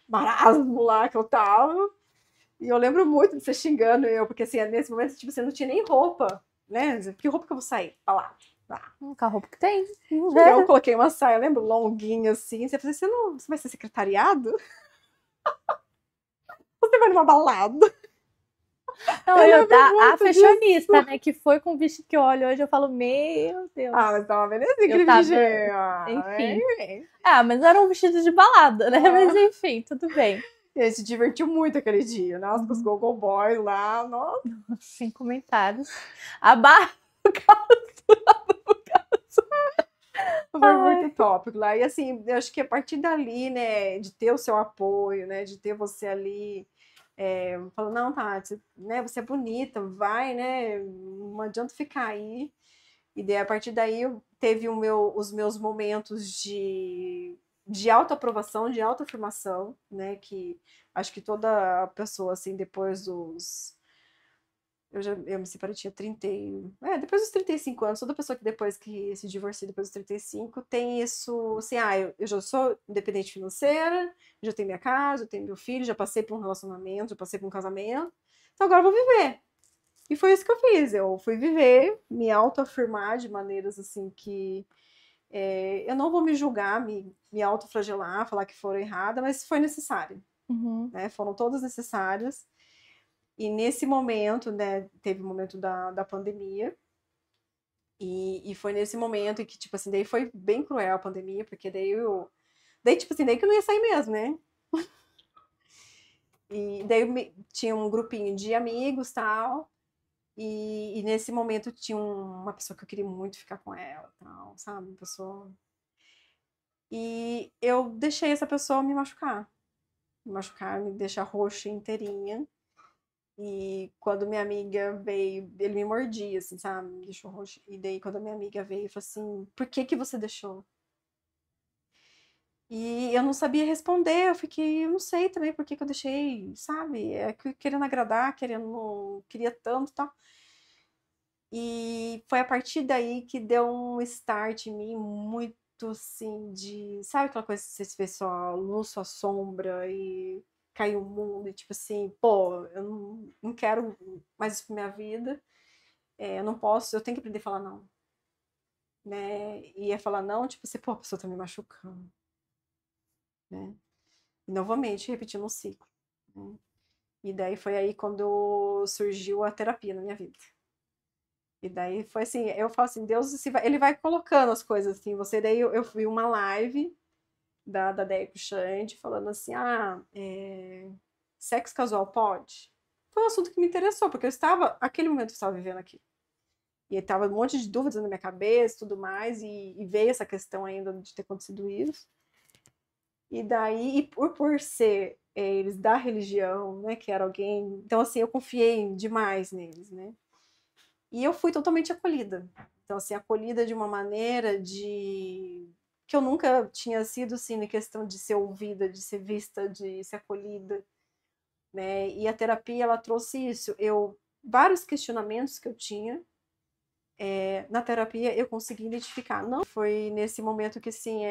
Speaker 2: marasmo lá que eu tava, e eu lembro muito de você xingando eu, porque assim, nesse momento, tipo, você não tinha nem roupa, né, que roupa que eu vou sair? Pra lá.
Speaker 1: Com a roupa que tem.
Speaker 2: E eu coloquei uma saia, eu lembro, longuinha assim. Você falou assim, você vai ser secretariado? Você vai numa balada?
Speaker 1: Não,
Speaker 2: Eu
Speaker 1: eu
Speaker 2: lembro
Speaker 1: a
Speaker 2: muito
Speaker 1: fashionista, né? Que foi com o vestido que eu olho hoje, eu falo, meu Deus.
Speaker 2: Ah, mas tava vendo assim,
Speaker 1: Eu
Speaker 2: aquele
Speaker 1: tava-
Speaker 2: vestido.
Speaker 1: enfim. Ah, mas era um vestido de balada, né? Mas enfim, tudo bem.
Speaker 2: E a gente se divertiu muito aquele dia. Nossa, com os Go-Go Boys lá, nossa.
Speaker 1: Sem comentários. A barra.
Speaker 2: Foi muito tópico lá. E assim, eu acho que a partir dali, né, de ter o seu apoio, né, de ter você ali, falando, não, Tati, né, você é bonita, vai, né, não adianta ficar aí. E daí, a partir daí, teve os meus momentos de autoaprovação, de autoafirmação, né, que acho que toda pessoa, assim, depois dos... Eu me separei, tinha 30. Depois dos 35 anos, toda pessoa que depois que se divorcia depois dos 35 tem isso, assim, eu já sou independente financeira, já tenho minha casa, já tenho meu filho, já passei por um relacionamento, já passei por um casamento, então agora eu vou viver. E foi isso que eu fiz, eu fui viver, me autoafirmar de maneiras assim que eu não vou me julgar, me autoflagelar, falar que foram erradas, mas foi necessário, né? Foram todas necessárias. E nesse momento, né, teve o momento da pandemia, e foi nesse momento que, tipo assim, daí foi bem cruel a pandemia, porque daí tipo assim, daí que eu não ia sair mesmo, né? E daí tinha um grupinho de amigos, tal, e nesse momento tinha uma pessoa que eu queria muito ficar com ela, tal, sabe? Uma pessoa... E eu deixei essa pessoa me machucar, me deixar roxa inteirinha. E quando minha amiga veio, ele me mordia, assim, sabe? Me deixou roxo. E daí, quando a minha amiga veio, falou assim: por que que você deixou? E eu não sabia responder. Eu fiquei, eu não sei também por que que eu deixei, sabe? Querendo agradar, queria tanto e tal. E foi a partir daí que deu um start em mim muito, assim, sabe aquela coisa que você vê sua luz, sua sombra e caiu o mundo, e tipo assim, pô, eu não quero mais isso pra minha vida, eu não posso, eu tenho que aprender a falar não, né? E é falar não, tipo assim, pô, a pessoa tá me machucando, né? E novamente, repetindo um ciclo, né? E daí foi aí quando surgiu a terapia na minha vida. E daí foi assim, eu falo assim, Deus, ele vai colocando as coisas assim, você, daí eu vi uma live da Deia Cushante falando assim, sexo casual pode? Foi um assunto que me interessou, porque aquele momento eu estava vivendo aqui. E estava um monte de dúvidas na minha cabeça e tudo mais, e veio essa questão ainda de ter acontecido isso. E daí, por ser eles da religião, né, que era alguém... Então, assim, eu confiei demais neles, né? E eu fui totalmente acolhida. Então, assim, acolhida de uma maneira que eu nunca tinha sido, assim, na questão de ser ouvida, de ser vista, de ser acolhida, né? E a terapia, ela trouxe isso. Vários questionamentos que eu tinha, na terapia eu consegui identificar. Não foi nesse momento que, assim,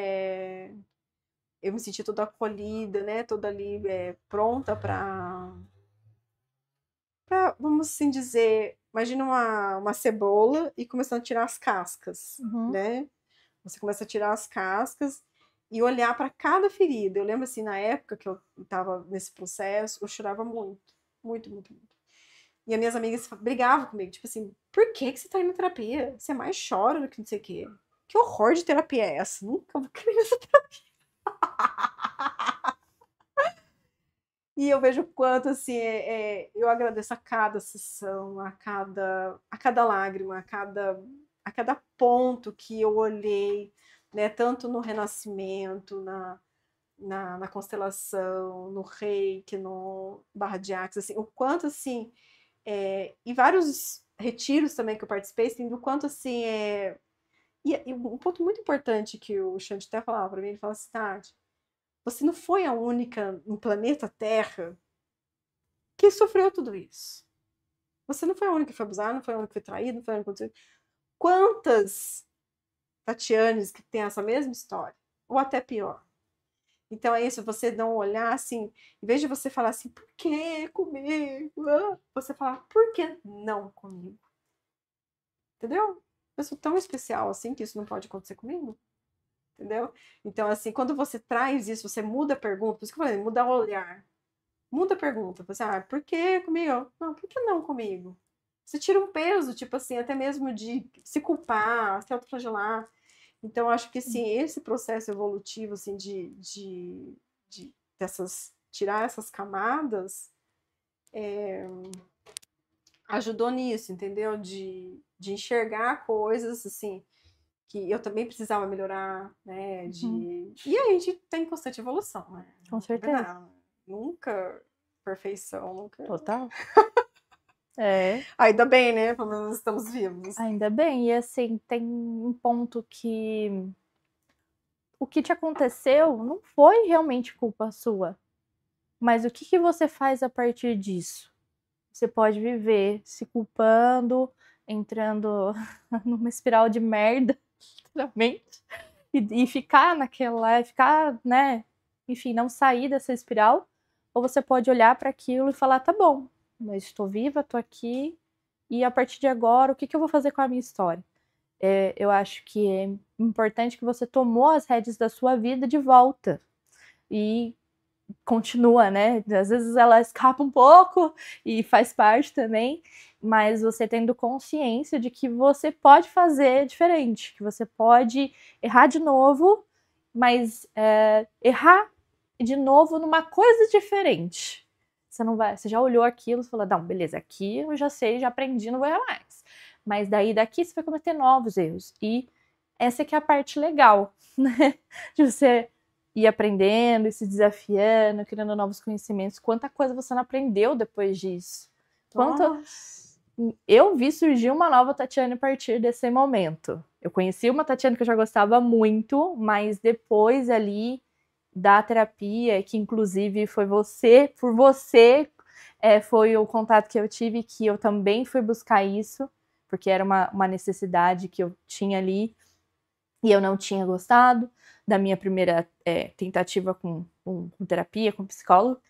Speaker 2: eu me senti toda acolhida, né? Toda ali pronta para, vamos assim dizer, imagina uma cebola e começando a tirar as cascas, né? Você começa a tirar as cascas e olhar para cada ferida. Eu lembro assim, na época que eu estava nesse processo, eu chorava muito, muito, muito, muito. E as minhas amigas brigavam comigo, tipo assim, por que que você tá indo na terapia? Você mais chora do que não sei o quê. Que horror de terapia é essa? Nunca vou querer essa terapia. E eu vejo o quanto, assim, eu agradeço a cada sessão, a cada lágrima, a cada ponto que eu olhei, né, tanto no renascimento, na constelação, no reiki, no barra de axis, assim, o quanto, assim, e vários retiros também que eu participei, assim, do quanto, assim, e um ponto muito importante que o Xande até falava para mim, ele falava assim, Tati, Você não foi a única no planeta Terra que sofreu tudo isso. Você não foi a única que foi abusada, não foi a única que foi traída, não foi a única que foi... Quantas Tatianes que tem essa mesma história? Ou até pior. Então é isso, você não olhar assim, em vez de você falar assim, por que comigo? Você falar, por que não comigo? Entendeu? Eu sou tão especial assim que isso não pode acontecer comigo. Entendeu? Então, assim, quando você traz isso, você muda a pergunta, por isso que eu falei, muda o olhar. Muda a pergunta. Você, por que comigo? Não, por que não comigo? Você tira um peso, tipo assim, até mesmo de se culpar, se autoflagelar. Então, acho que sim, esse processo evolutivo, assim, tirar essas camadas, ajudou nisso, entendeu? De enxergar coisas, assim, que eu também precisava melhorar, né? E aí a gente tem constante evolução, né?
Speaker 1: Com certeza.
Speaker 2: Não, nunca perfeição, nunca.
Speaker 1: Total. É.
Speaker 2: Ainda bem, né? Pelo menos estamos vivos.
Speaker 1: Ainda bem. E assim, tem um ponto que o que te aconteceu não foi realmente culpa sua. Mas o que você faz a partir disso? Você pode viver se culpando, entrando numa espiral de merda, literalmente, e ficar naquela, ficar, né? Enfim, não sair dessa espiral. Ou você pode olhar para aquilo e falar, tá bom, mas estou viva, estou aqui, e a partir de agora, o que eu vou fazer com a minha história? Eu acho que é importante que você tomou as rédeas da sua vida de volta. E continua, né? Às vezes ela escapa um pouco e faz parte também, mas você tendo consciência de que você pode fazer diferente, que você pode errar de novo, mas errar de novo numa coisa diferente. Você já olhou aquilo e falou, não, beleza, aqui eu já sei, já aprendi, não vou errar mais. Mas daqui você vai cometer novos erros. E essa que é a parte legal, né? De você ir aprendendo e se desafiando, criando novos conhecimentos. Quanta coisa você não aprendeu depois disso. Eu vi surgir uma nova Tatiane a partir desse momento. Eu conheci uma Tatiane que eu já gostava muito, mas depois ali da terapia, que inclusive foi por você, foi o contato que eu tive, que eu também fui buscar isso, porque era uma necessidade que eu tinha ali e eu não tinha gostado da minha primeira tentativa com terapia, com psicólogo.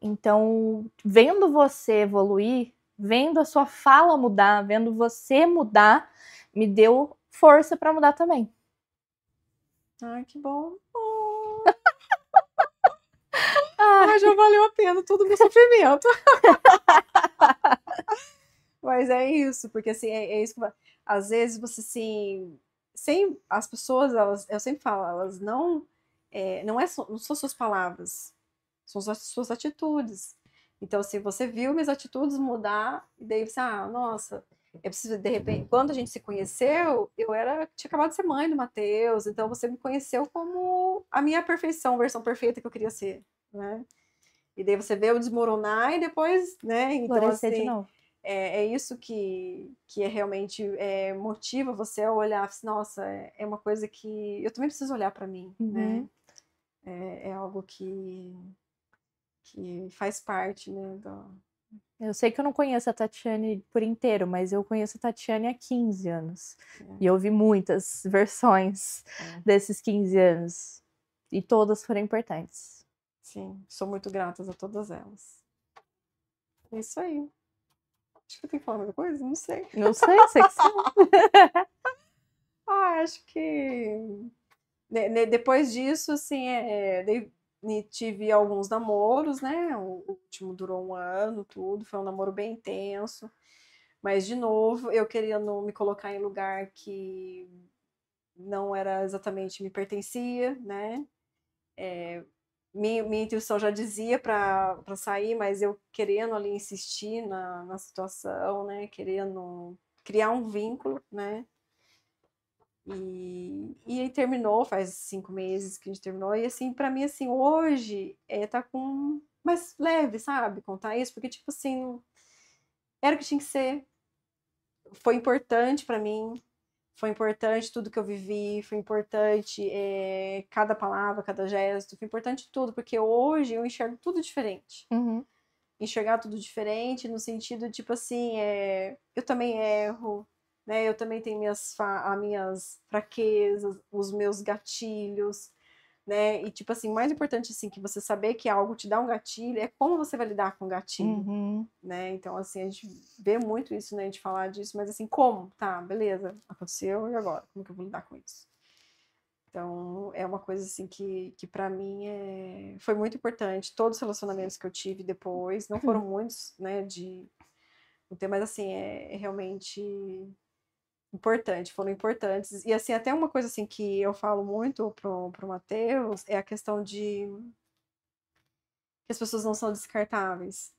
Speaker 1: Então, vendo você evoluir, vendo a sua fala mudar, vendo você mudar, me deu força para mudar também.
Speaker 2: Ai, que bom. Ai, já valeu a pena todo o meu sofrimento. Mas é isso, porque assim, é isso que às vezes você assim, as pessoas, eu sempre falo, elas não são suas palavras, são as suas atitudes. Então, assim, você viu minhas atitudes mudar, e daí você, nossa, é preciso, de repente, quando a gente se conheceu, tinha acabado de ser mãe do Matheus, então você me conheceu como a minha perfeição, versão perfeita que eu queria ser, né? E daí você vê eu desmoronar e depois, né? Então,
Speaker 1: Florescer
Speaker 2: assim,
Speaker 1: de novo.
Speaker 2: é isso que realmente motiva você a olhar, assim, nossa, é uma coisa que eu também preciso olhar para mim, né? É algo que faz parte, né?
Speaker 1: Eu sei que eu não conheço a Tatiane por inteiro, mas eu conheço a Tatiane há 15 anos. E eu vi muitas versões desses 15 anos. E todas foram importantes.
Speaker 2: Sim, sou muito grata a todas elas. É isso aí. Acho que eu tenho que falar alguma coisa? Não sei.
Speaker 1: Não sei, sei que sim.
Speaker 2: Acho que depois disso, assim, tive alguns namoros, né? O último durou 1 ano, tudo. Foi um namoro bem intenso. Mas, de novo, eu querendo me colocar em lugar que não era exatamente me pertencia, né? Minha intuição já dizia para sair, mas eu querendo ali insistir na situação, né? Querendo criar um vínculo, né? E aí terminou, faz 5 meses que a gente terminou, e assim, pra mim, assim, hoje, tá com mais leve, sabe, contar isso, porque, tipo assim, era o que tinha que ser, foi importante pra mim, foi importante tudo que eu vivi, foi importante cada palavra, cada gesto, foi importante tudo, porque hoje eu enxergo tudo diferente.
Speaker 1: Uhum.
Speaker 2: Enxergar tudo diferente no sentido, tipo assim, eu também erro, né? Eu também tenho as minhas fraquezas, os meus gatilhos, né? E, tipo assim, mais importante, assim, que você saber que algo te dá um gatilho é como você vai lidar com o gatilho,
Speaker 1: Uhum.
Speaker 2: né? Então, assim, a gente vê muito isso, né? De falar disso, mas assim, como? Tá, beleza, aconteceu, e agora? Como que eu vou lidar com isso? Então, é uma coisa assim que para mim foi muito importante. Todos os relacionamentos que eu tive depois, não foram muitos, né, mas assim, é realmente importante, foram importantes. E assim, até uma coisa assim que eu falo muito pro Matheus é a questão de que as pessoas não são descartáveis.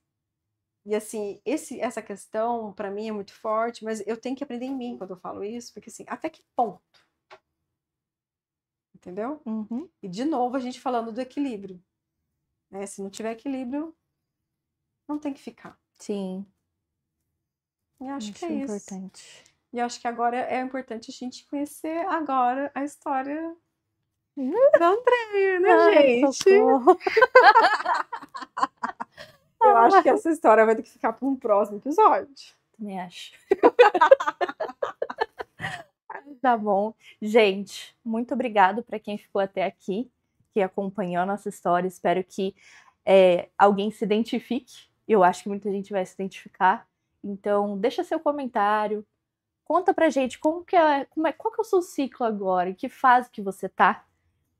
Speaker 2: E assim, essa questão para mim é muito forte, mas eu tenho que aprender em mim quando eu falo isso, porque assim, até que ponto? Entendeu?
Speaker 1: Uhum.
Speaker 2: E de novo a gente falando do equilíbrio, né? Se não tiver equilíbrio, não tem que ficar.
Speaker 1: Sim.
Speaker 2: E acho que é
Speaker 1: importante.
Speaker 2: isso. E acho que agora é importante a gente conhecer agora a história da Andréia, né,
Speaker 1: Ai,
Speaker 2: gente?
Speaker 1: socorro.
Speaker 2: Eu acho que essa história vai ter que ficar para um próximo episódio.
Speaker 1: Também acho. Tá bom. Gente, muito obrigado para quem ficou até aqui, que acompanhou a nossa história. Espero que alguém se identifique. Eu acho que muita gente vai se identificar. Então, deixa seu comentário. Conta pra gente qual que é o seu ciclo agora, em que fase que você tá.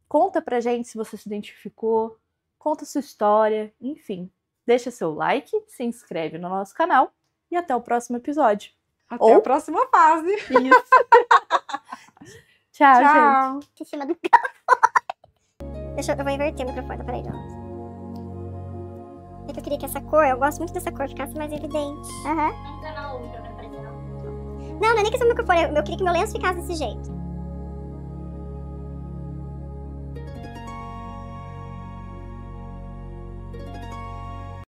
Speaker 1: Conta pra gente se você se identificou. Conta sua história. Enfim, deixa seu like, se inscreve no nosso canal e até o próximo episódio.
Speaker 2: Até a próxima fase.
Speaker 1: Isso. Tchau, gente.
Speaker 4: Em cima do microfone. Eu vou inverter o microfone, peraí, Jonas. É que eu queria que essa cor, eu gosto muito dessa cor, ficasse mais evidente. Aham. Não é nem questão do microfone, eu queria que meu lenço ficasse desse jeito.